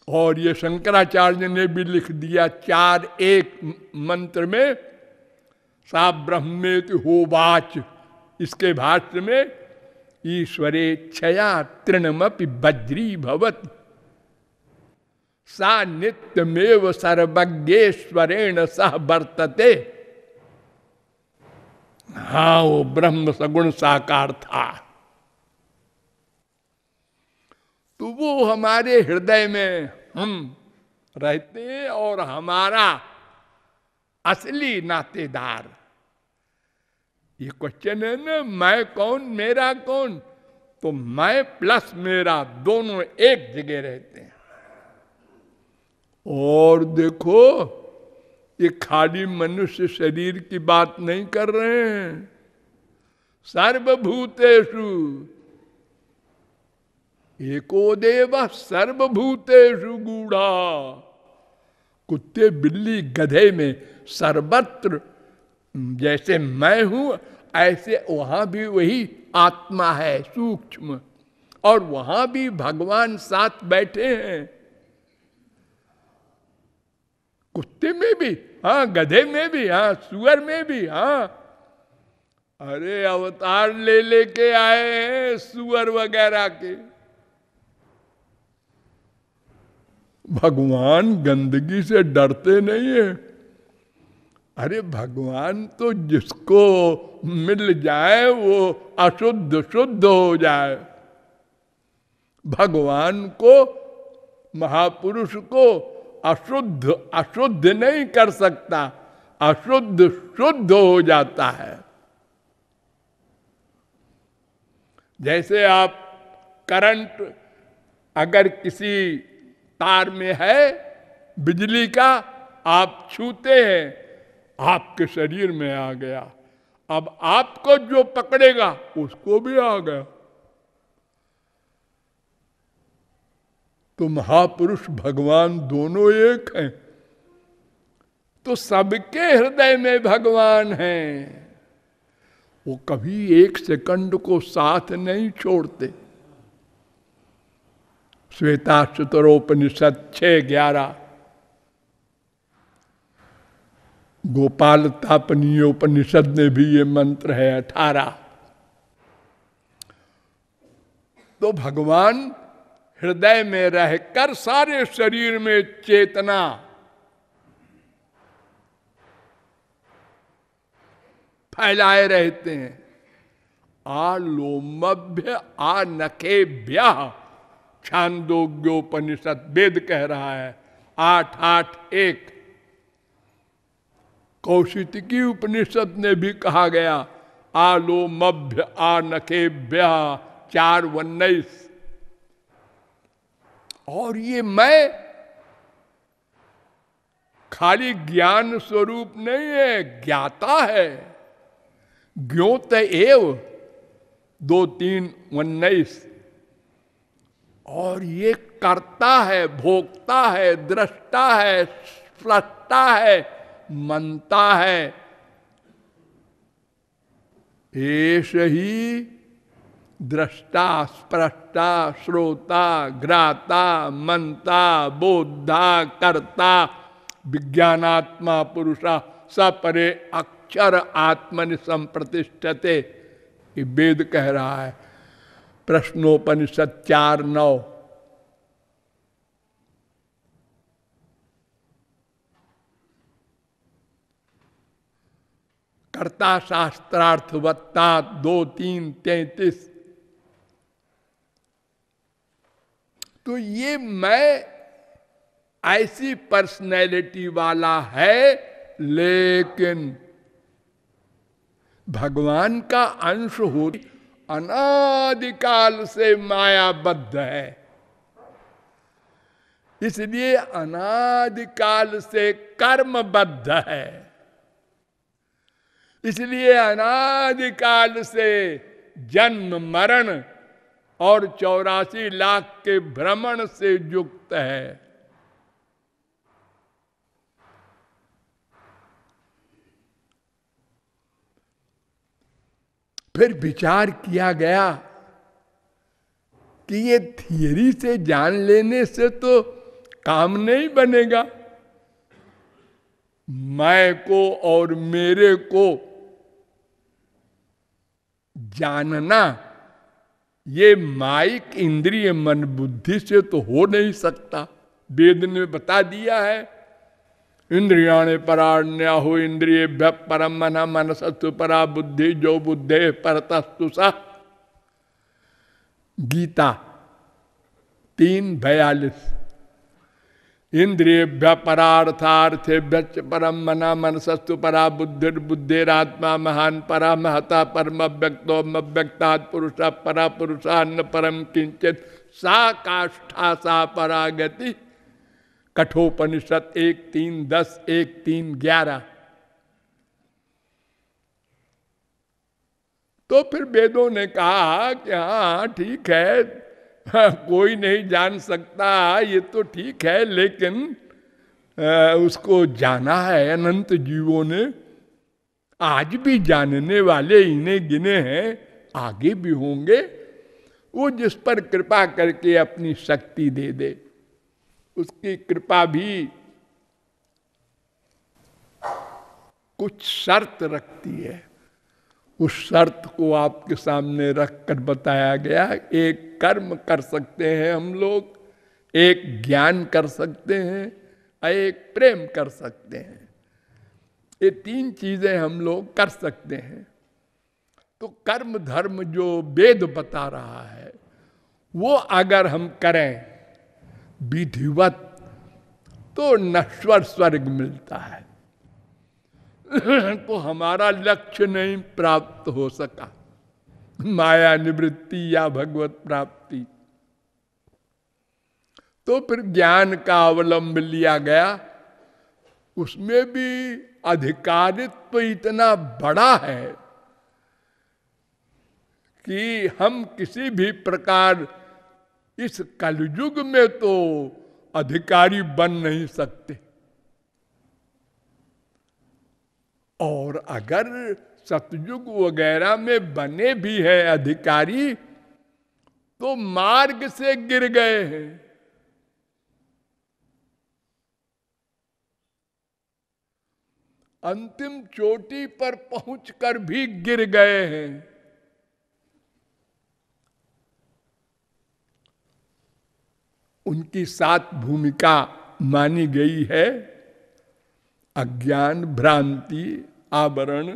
[SPEAKER 1] और ये शंकराचार्य ने भी लिख दिया 4:1 मंत्र में, सा ब्रह्मेति होवाच, इसके भाष्य में, ईश्वरेच्छया तृणमपि वज्री भवति, सा नित्यमेव सर्वज्ञेश्वरेण सह वर्तते। हाँ, वो ब्रह्म सगुण साकार था। तो तो वो हमारे हृदय में हम रहते हैं और हमारा असली नातेदार। ये क्वेश्चन है ना, मैं कौन मेरा कौन, तो मैं प्लस मेरा दोनों एक जगह रहते हैं। और देखो, ये खाली मनुष्य शरीर की बात नहीं कर रहे हैं। सर्वभूतेषु एको देव सर्वभूतेषु गूढ़ा। कुत्ते बिल्ली गधे में सर्वत्र जैसे मैं हूं, ऐसे वहां भी वही आत्मा है सूक्ष्म, और वहां भी भगवान साथ बैठे हैं। कुत्ते में भी, हाँ, गधे में भी, हाँ, सुअर में भी, हाँ। अरे अवतार ले लेके आए हैं सुअर वगैरह के। भगवान गंदगी से डरते नहीं है। अरे भगवान तो जिसको मिल जाए वो अशुद्ध शुद्ध हो जाए। भगवान को, महापुरुष को अशुद्ध अशुद्ध नहीं कर सकता, अशुद्ध शुद्ध हो जाता है। जैसे आप करंट अगर किसी तार में है बिजली का, आप छूते हैं, आपके शरीर में आ गया। अब आपको जो पकड़ेगा उसको भी आ गया। तो महापुरुष भगवान दोनों एक हैं। तो सबके हृदय में भगवान हैं। वो कभी एक सेकंड को साथ नहीं छोड़ते। श्वेताश्वतरोपनिषद 6:11, गोपाल तापनीयोपनिषद में भी ये मंत्र है 18। तो भगवान हृदय में रहकर सारे शरीर में चेतना फैलाए रहते हैं। आलोमभ्य आनखेभ्य, छांदोग्योपनिषद वेद कह रहा है 8:8:1। कौशिकी उपनिषद ने भी कहा गया आलोमभ्य आनखेभ्य 4:19। और ये मैं खाली ज्ञान स्वरूप नहीं है, ज्ञाता है। ज्ञोत एव 2:3:19। और ये करता है, भोगता है, दृष्टा है, स्रष्टा है, मनता है। एष ही दृष्टा स्पृष्टा श्रोता ग्राता मनता बोधा कर्ता विज्ञानात्मा पुरुषा सपरे अक्षर आत्मनि संप्रतिष्ठते। ये वेद कह रहा है प्रश्नोपनिषद 4:9। कर्ता शास्त्रार्थवत्ता 2:3:33। तो ये मैं ऐसी पर्सनैलिटी वाला है, लेकिन भगवान का अंश हो, अनादिकाल से मायाबद्ध है। इसलिए अनादिकाल से कर्मबद्ध है। इसलिए अनादिकाल से जन्म मरण और 84 लाख के भ्रमण से युक्त है। फिर विचार किया गया कि ये थियरी से जान लेने से तो काम नहीं बनेगा। मैं को और मेरे को जानना ये माइक इंद्रिय मन बुद्धि से तो हो नहीं सकता। वेद ने बता दिया है इंद्रियाणे पराण्या हो इंद्रिय परम मन मनसस्तु परा बुद्धि जो बुद्धे परतस्तु सा। गीता 3:42 इंद्रियभ्य परार्थार्थेभ्य परम मना मनसस्तु परा बुद्धिर्बुद्धिरात्मा महान परा महता परम अव्यक्तो अव्यक्तात् पुरुष परा पुरुषान्न परम किंचित सा काष्ठा सा परागति। कठोपनिषद 1:3-10, 1:3-11। तो फिर वेदों ने कहा कि हाँ ठीक है, कोई नहीं जान सकता, ये तो ठीक है, लेकिन उसको जाना है अनंत जीवों ने। आज भी जानने वाले इन्हें गिने हैं, आगे भी होंगे। वो जिस पर कृपा करके अपनी शक्ति दे दे, उसकी कृपा भी कुछ शर्त रखती है। उस शर्त को आपके सामने रखकर बताया गया। एक कर्म कर सकते हैं हम लोग, एक ज्ञान कर सकते हैं, एक प्रेम कर सकते हैं। ये 3 चीजें हम लोग कर सकते हैं। तो कर्म धर्म जो वेद बता रहा है, वो अगर हम करें विधिवत, तो नश्वर स्वर्ग मिलता है। तो हमारा लक्ष्य नहीं प्राप्त हो सका, माया निवृत्ति या भगवत प्राप्ति। तो फिर ज्ञान का अवलंब लिया गया। उसमें भी अधिकारित्व तो इतना बड़ा है कि हम किसी भी प्रकार इस कलयुग में तो अधिकारी बन नहीं सकते। और अगर सतयुग वगैरह में बने भी है अधिकारी, तो मार्ग से गिर गए हैं। अंतिम चोटी पर पहुंचकर भी गिर गए हैं। उनकी 7 भूमिका मानी गई है: अज्ञान, भ्रांति, आवरण,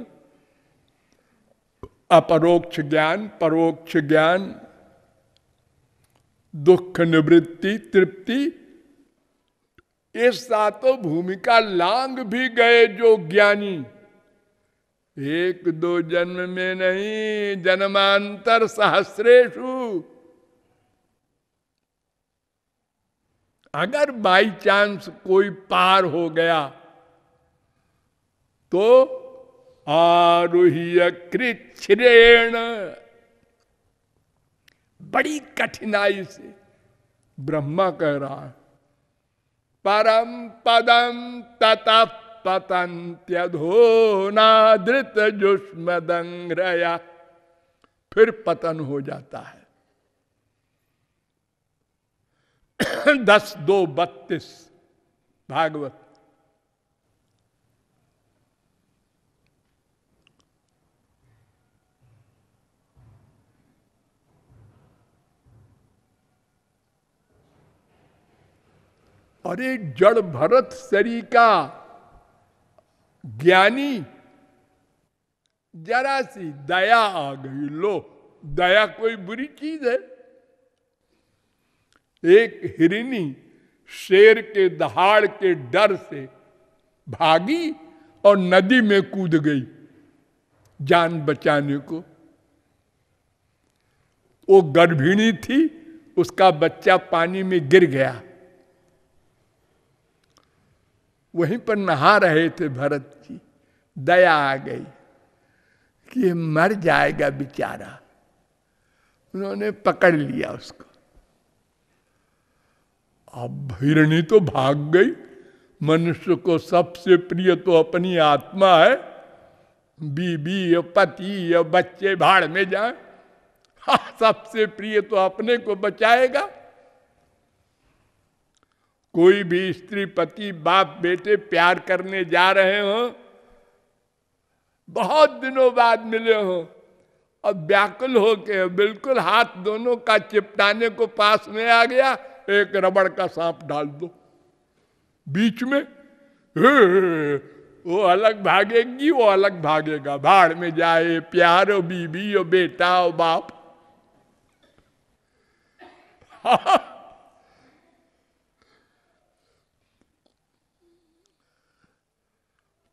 [SPEAKER 1] अपरोक्ष ज्ञान, परोक्ष ज्ञान, दुख निवृत्ति, तृप्ति। ये 7 भूमिका लांग भी गए जो ज्ञानी। 1-2 जन्म में नहीं, जन्मांतर सहस्रेषु। अगर बाई चांस कोई पार हो गया तो आरुह्य कृच्छ्रेण, बड़ी कठिनाई से, ब्रह्मा कह रहा है, परम पदम ततः पतन्त्यधो नादृत जुष्मदंग्रया। फिर पतन हो जाता है। 10:2-32 भागवत। अरे जड़ भरत सरी का ज्ञानी, जरा सी दया आ गई। लो, दया कोई बुरी चीज है? एक हिरनी शेर के दहाड़ के डर से भागी और नदी में कूद गई जान बचाने को। वो गर्भिणी थी, उसका बच्चा पानी में गिर गया। वहीं पर नहा रहे थे भरत जी, दया आ गई कि ये मर जाएगा बेचारा। उन्होंने पकड़ लिया उसको। अब हिरणी तो भाग गई। मनुष्य को सबसे प्रिय तो अपनी आत्मा है। बीबी या पति या बच्चे भाड़ में जाए, सबसे प्रिय तो अपने को बचाएगा। कोई भी स्त्री, पति, बाप, बेटे प्यार करने जा रहे हो, बहुत दिनों बाद मिले हो, अब व्याकुल हो के बिल्कुल हाथ दोनों का चिपटाने को पास में आ गया, एक रबड़ का सांप डाल दो बीच में, वो अलग भागेगी, वो अलग भागेगा, भाड़ में जाए। प्यार हो बीबी हो, बेटा हो, बाप।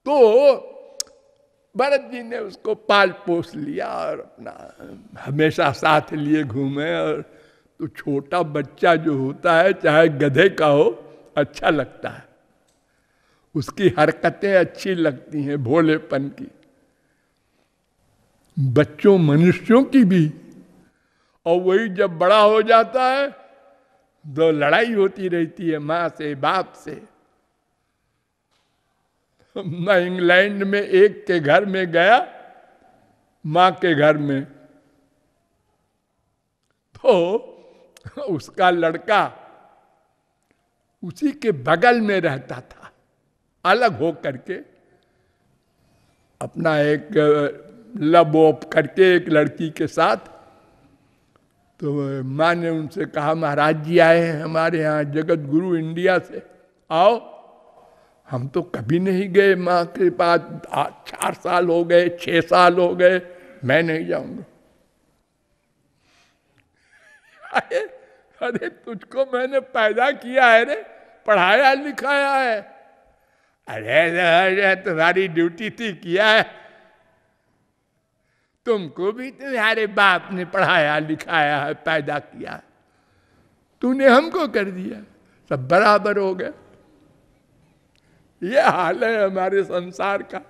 [SPEAKER 1] तो भरत जी ने उसको पाल पोस लिया और अपना हमेशा साथ लिए घूमे। और तो छोटा बच्चा जो होता है, चाहे गधे का हो, अच्छा लगता है, उसकी हरकतें अच्छी लगती हैं, भोलेपन की। बच्चों मनुष्यों की भी। और वही जब बड़ा हो जाता है तो लड़ाई होती रहती है मां से, बाप से। मैं इंग्लैंड में एक के घर में गया, मां के घर में, तो उसका लड़का उसी के बगल में रहता था, अलग हो करके, अपना एक लव ऑफ करके एक लड़की के साथ। तो माँ ने उनसे कहा, महाराज जी आए हैं हमारे यहाँ जगत गुरु इंडिया से, आओ। हम तो कभी नहीं गए माँ के पास, 4 साल हो गए, 6 साल हो गए, मैं नहीं जाऊंगा। अरे तुझको मैंने पैदा किया है रे, पढ़ाया लिखाया है। अरे तुम्हारी ड्यूटी थी, किया है। तुमको भी तुम्हारे बाप ने पढ़ाया लिखाया है, पैदा किया है, तूने हमको कर दिया, सब बराबर हो गए। ये हाल है हमारे संसार का।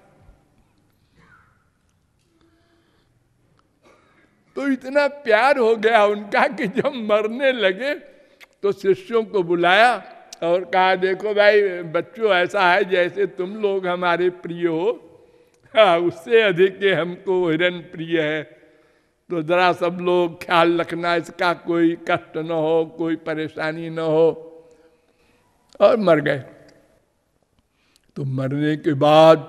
[SPEAKER 1] तो इतना प्यार हो गया उनका कि जब मरने लगे तो शिष्यों को बुलाया और कहा, देखो भाई बच्चों, ऐसा है जैसे तुम लोग हमारे प्रिय हो, हाँ, उससे अधिक हमको हिरण प्रिय है। तो जरा सब लोग ख्याल रखना, इसका कोई कष्ट न हो, कोई परेशानी न हो। और मर गए। तो मरने के बाद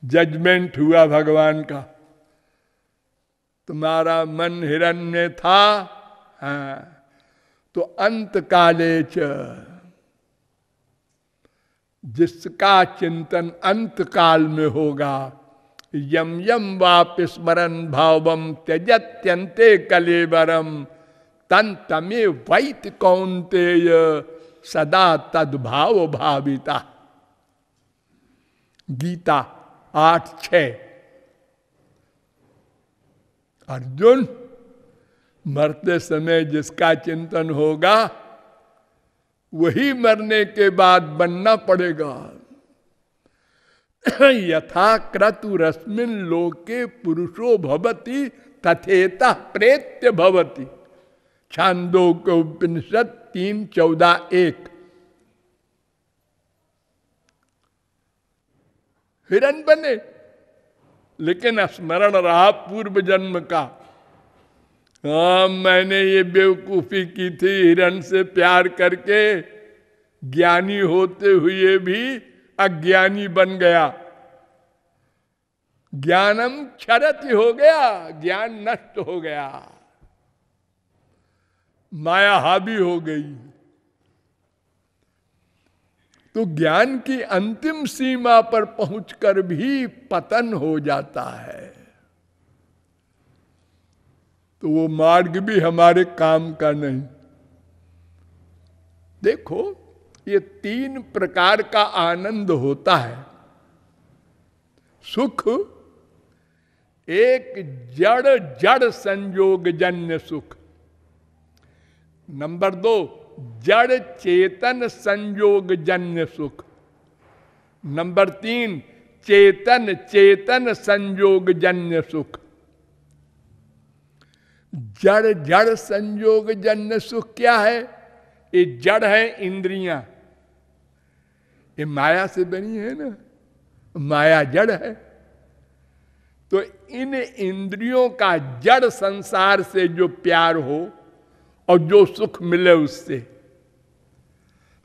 [SPEAKER 1] जजमेंट हुआ भगवान का, तुम्हारा मन हिरण में था, हाँ, तो अंत काले च, जिसका चिंतन अंत काल में होगा, यम यम वाप स्मरण भावम त्यजत्यंते कलेवरम तन तमे वैत कौन्तेय सदा तद्भाव भाविता। गीता 8:6। अर्जुन, मरते समय जिसका चिंतन होगा वही मरने के बाद बनना पड़ेगा। यथा क्रतुरस्मिन् लोके पुरुषो भवति तथेता प्रेत्य भवति। छांदोग्य उपनिषद 3:14-1। हिरण बने, लेकिन स्मरण रहा पूर्व जन्म का। हाँ, मैंने ये बेवकूफी की थी, हिरण से प्यार करके ज्ञानी होते हुए भी अज्ञानी बन गया। ज्ञानम क्षरति हो गया, ज्ञान नष्ट हो गया, माया हावी हो गई। तो ज्ञान की अंतिम सीमा पर पहुंचकर भी पतन हो जाता है। तो वो मार्ग भी हमारे काम का नहीं। देखो, ये 3 प्रकार का आनंद होता है। सुख, एक जड़ जड़ संयोग जन्य सुख। नंबर 2, जड़ चेतन संयोग जन्य सुख। नंबर 3, चेतन चेतन संयोग जन्य सुख। जड़ जड़ संयोग जन्य सुख क्या है? ये जड़ है इंद्रियां, ये माया से बनी है ना, माया जड़ है। तो इन इंद्रियों का जड़ संसार से जो प्यार हो और जो सुख मिले उससे,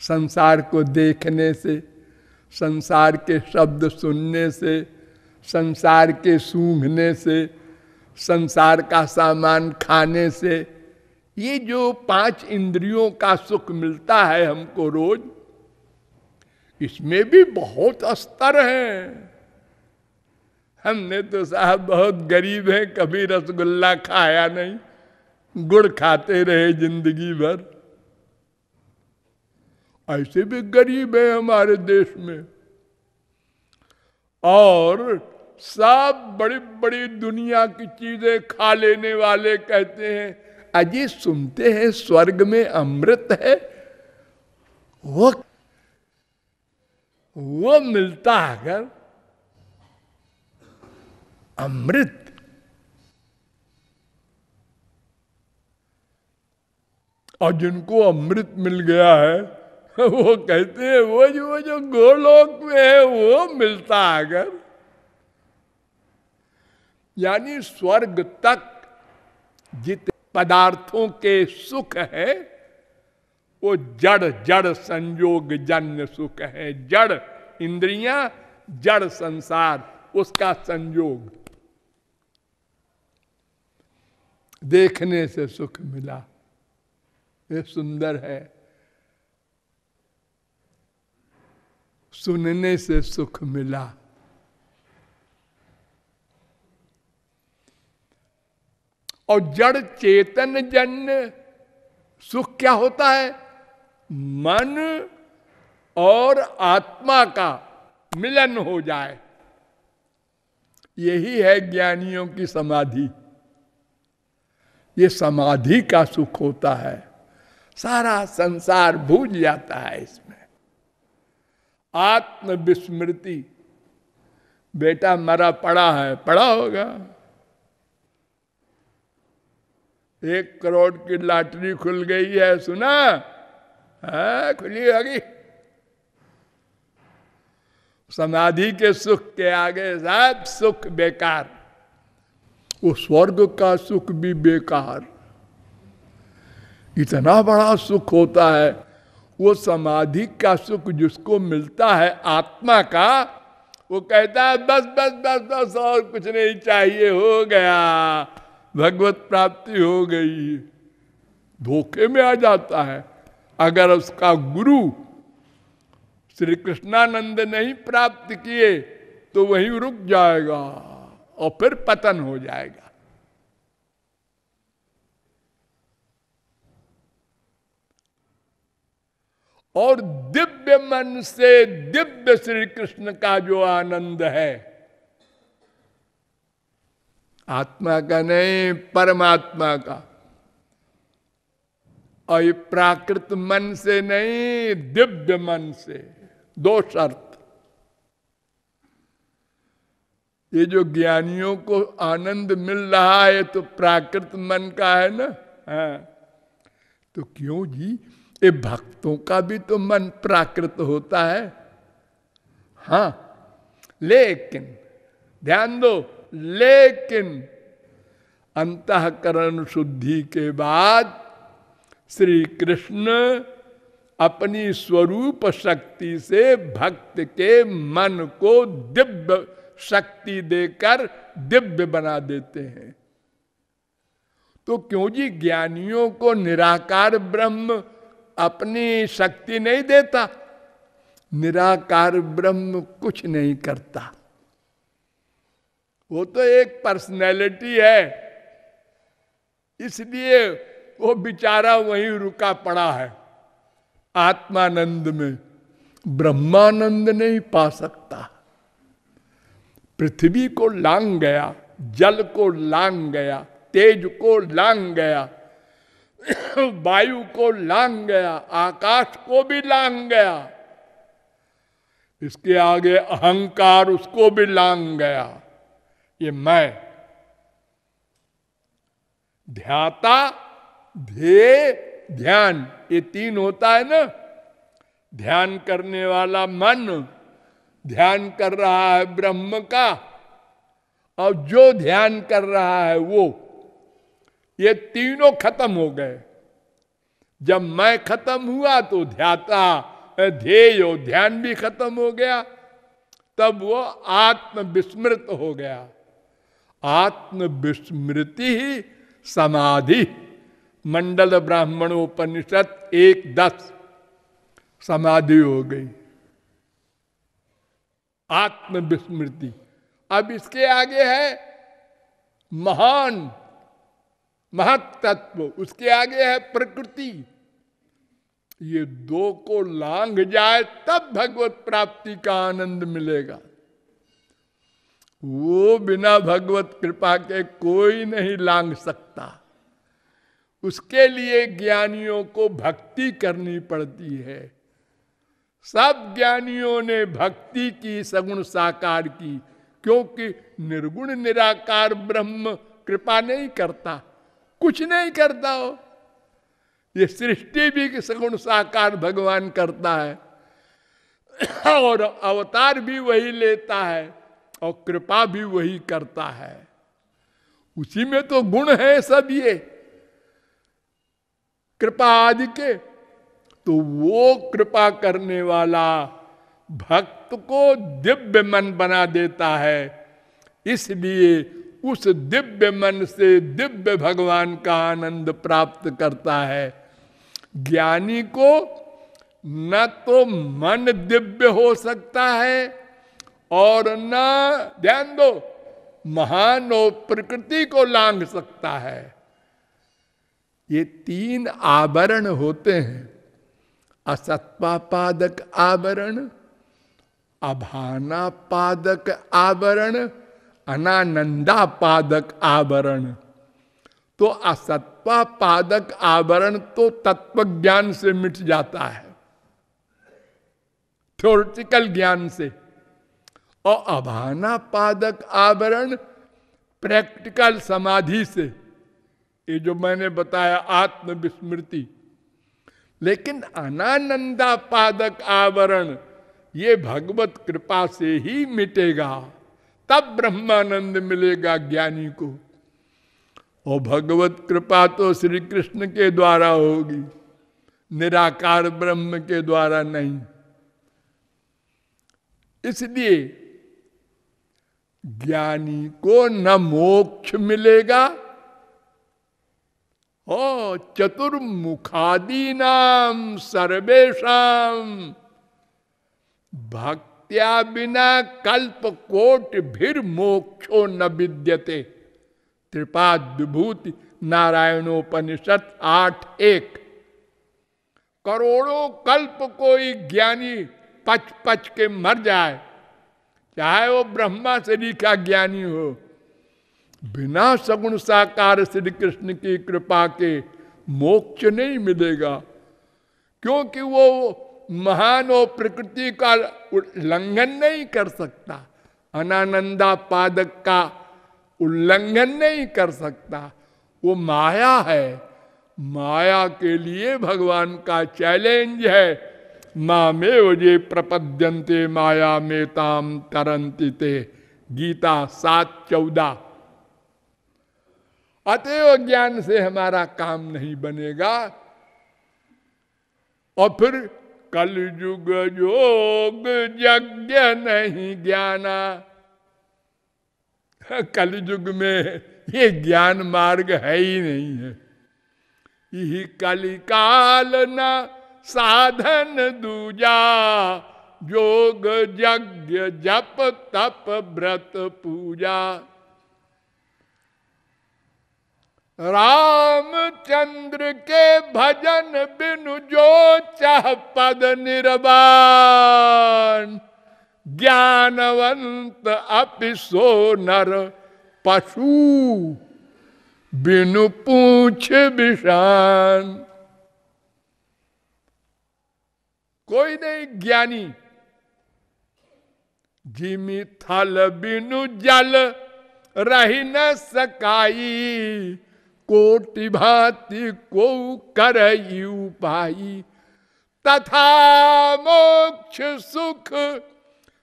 [SPEAKER 1] संसार को देखने से, संसार के शब्द सुनने से, संसार के सूंघने से, संसार का सामान खाने से, ये जो 5 इंद्रियों का सुख मिलता है हमको रोज, इसमें भी बहुत स्तर हैं। हमने तो साहब बहुत गरीब हैं, कभी रसगुल्ला खाया नहीं, गुड़ खाते रहे जिंदगी भर। ऐसे भी गरीब है हमारे देश में। और सब बड़ी बड़ी दुनिया की चीजें खा लेने वाले कहते हैं अजी सुनते हैं स्वर्ग में अमृत है, वो मिलता अगर अमृत, और जिनको अमृत मिल गया है वो कहते हैं वो जो गोलोक में है वो मिलता अगर, यानी स्वर्ग तक जितने पदार्थों के सुख है वो जड़ जड़ संयोग जन्य सुख है। जड़ इंद्रियां, जड़ संसार, उसका संयोग, देखने से सुख मिला, ये सुंदर है, सुनने से सुख मिला, और जड़ चेतन जन्य सुख क्या होता है? मन और आत्मा का मिलन हो जाए, यही है ज्ञानियों की समाधि। ये समाधि का सुख होता है, सारा संसार भूल जाता है इसमें। आत्म विस्मृति, बेटा मरा पड़ा है, पड़ा होगा, 1 करोड़ की लॉटरी खुल गई है, सुना है? खुली होगी। समाधि के सुख के आगे सब सुख बेकार, वो स्वर्ग का सुख भी बेकार। इतना बड़ा सुख होता है वो समाधि का सुख जिसको मिलता है आत्मा का, वो कहता है बस बस बस बस और कुछ नहीं चाहिए, हो गया, भगवत प्राप्ति हो गई। धोखे में आ जाता है। अगर उसका गुरु श्री कृष्णानंद नहीं प्राप्त किए तो वहीं रुक जाएगा और फिर पतन हो जाएगा। और दिव्य मन से दिव्य श्री कृष्ण का जो आनंद है, आत्मा का नहीं, परमात्मा का, और ये प्राकृत मन से नहीं, दिव्य मन से। 2 शर्त। ये जो ज्ञानियों को आनंद मिल रहा है तो प्राकृत मन का है ना, हाँ। तो क्यों जी, ये भक्तों का भी तो मन प्राकृत होता है, हाँ। लेकिन ध्यान दो, लेकिन अंतःकरण शुद्धि के बाद श्री कृष्ण अपनी स्वरूप शक्ति से भक्त के मन को दिव्य शक्ति देकर दिव्य बना देते हैं। तो क्यों जी ज्ञानियों को निराकार ब्रह्म अपनी शक्ति नहीं देता? निराकार ब्रह्म कुछ नहीं करता, वो तो एक पर्सनैलिटी है, इसलिए वो बेचारा वहीं रुका पड़ा है आत्मानंद में, ब्रह्मानंद नहीं पा सकता। पृथ्वी को लांग गया, जल को लांग गया, तेज को लांग गया, वायु को लांग गया, आकाश को भी लांग गया, इसके आगे अहंकार उसको भी लांग गया। ये मैं, ध्याता, ध्येय, ध्यान, ये 3 होता है ना। ध्यान करने वाला मन ध्यान कर रहा है ब्रह्म का, और जो ध्यान कर रहा है वो, ये तीनों खत्म हो गए। जब मैं खत्म हुआ तो ध्याता, ध्येय और ध्यान भी खत्म हो गया, तब वो आत्म विस्मृत हो गया। आत्म विस्मृति ही समाधि। मंडल ब्राह्मणोपनिषद 1:10 समाधि हो गई, आत्म विस्मृति। अब इसके आगे है महान, महत तत्व, उसके आगे है प्रकृति। ये 2 को लांघ जाए तब भगवत प्राप्ति का आनंद मिलेगा। वो बिना भगवत कृपा के कोई नहीं लांघ सकता। उसके लिए ज्ञानियों को भक्ति करनी पड़ती है। सब ज्ञानियों ने भक्ति की, सगुण साकार की, क्योंकि निर्गुण निराकार ब्रह्म कृपा नहीं करता, कुछ नहीं करता हो। ये सृष्टि भी सगुण साकार भगवान करता है और अवतार भी वही लेता है और कृपा भी वही करता है। उसी में तो गुण है सब ये कृपा आदि के। तो वो कृपा करने वाला भक्त को दिव्य मन बना देता है, इसलिए उस दिव्य मन से दिव्य भगवान का आनंद प्राप्त करता है। ज्ञानी को न तो मन दिव्य हो सकता है और न, ध्यान दो, महान और प्रकृति को लांघ सकता है। ये तीन आवरण होते हैं, असत्पादक आवरण, अभाना पादक आवरण, अनानंदा पादक आवरण। तो असत्वा पादक आवरण तो तत्व ज्ञान से मिट जाता है, थ्योरेटिकल ज्ञान से, और अभाना पादक आवरण प्रैक्टिकल समाधि से, ये जो मैंने बताया आत्मविस्मृति। लेकिन अनानंदा पादक आवरण ये भगवत कृपा से ही मिटेगा, तब ब्रह्मानंद मिलेगा ज्ञानी को। और भगवत कृपा तो श्री कृष्ण के द्वारा होगी, निराकार ब्रह्म के द्वारा नहीं। इसलिए ज्ञानी को न मोक्ष मिलेगा, ओ चतुर्मुखादीनाम सर्वेषाम भक्त्या बिना कल्प कोट भीर मोक्षो न विद्यते। त्रिपाद विभूति नारायणोपनिषद 8:1। करोड़ों कल्प कोई ज्ञानी पच पच के मर जाए, चाहे वो ब्रह्मा शरीर का ज्ञानी हो, बिना सगुण साकार श्री कृष्ण की कृपा के मोक्ष नहीं मिलेगा। क्योंकि वो महान और प्रकृति का उल्लंघन नहीं कर सकता, अनानंदा पादक का उल्लंघन नहीं कर सकता। वो माया है, माया के लिए भगवान का चैलेंज है, मामेव ये प्रपद्यन्ते माया में ताम तरन्ति ते, गीता 7:14। अतएव ज्ञान से हमारा काम नहीं बनेगा। और फिर कलयुग योग यज्ञ नहीं ज्ञाना, कलयुग में ये ज्ञान मार्ग है ही नहीं है। यही कलिकाल न साधन दूजा, योग यज्ञ जप तप व्रत पूजा। रामचंद्र के भजन बिनु जो चाह पद निर्वाण, ज्ञानवंत अपि सो नर पशु बिनु पूछ विषान। कोई नहीं ज्ञानी जिमि थल बिनु जल रही न सकाई, कोटि भांति को करई उपाई। तथा मोक्ष सुख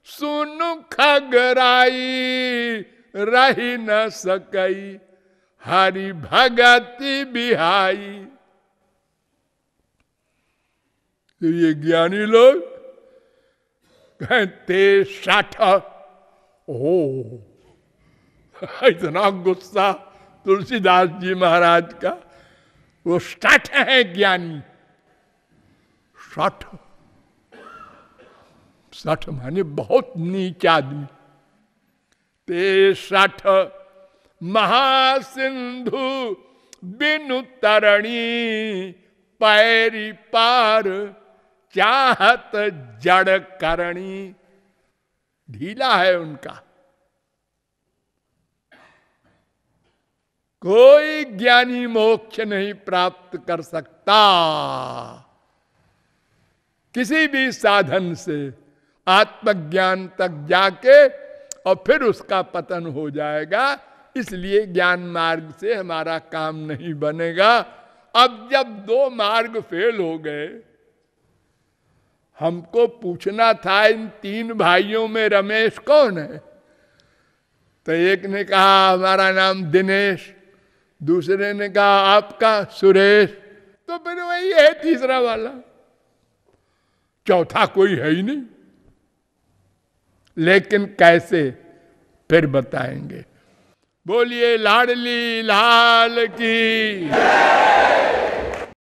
[SPEAKER 1] सुनु खगराई, रही न सकई हरि भगति बिहाई। तो ये ज्ञानी लोग कहते 60, ओ इतना गुस्सा तुलसीदास जी महाराज का। वो 60 है ज्ञानी, 60 माने बहुत नीच आदमी। ते 60 महासिंधु बिनु तरणी, पैरी पार चाहत जड़ करणी। ढीला है उनका, कोई ज्ञानी मोक्ष नहीं प्राप्त कर सकता किसी भी साधन से। आत्मज्ञान तक जाके और फिर उसका पतन हो जाएगा। इसलिए ज्ञान मार्ग से हमारा काम नहीं बनेगा। अब जब दो मार्ग फेल हो गए, हमको पूछना था इन तीन भाइयों में रमेश कौन है। तो एक ने कहा हमारा नाम दिनेश, दूसरे ने कहा आपका सुरेश, तो फिर वही है तीसरा वाला, चौथा कोई है ही नहीं। लेकिन कैसे, फिर बताएंगे। बोलिए लाडली लाल की।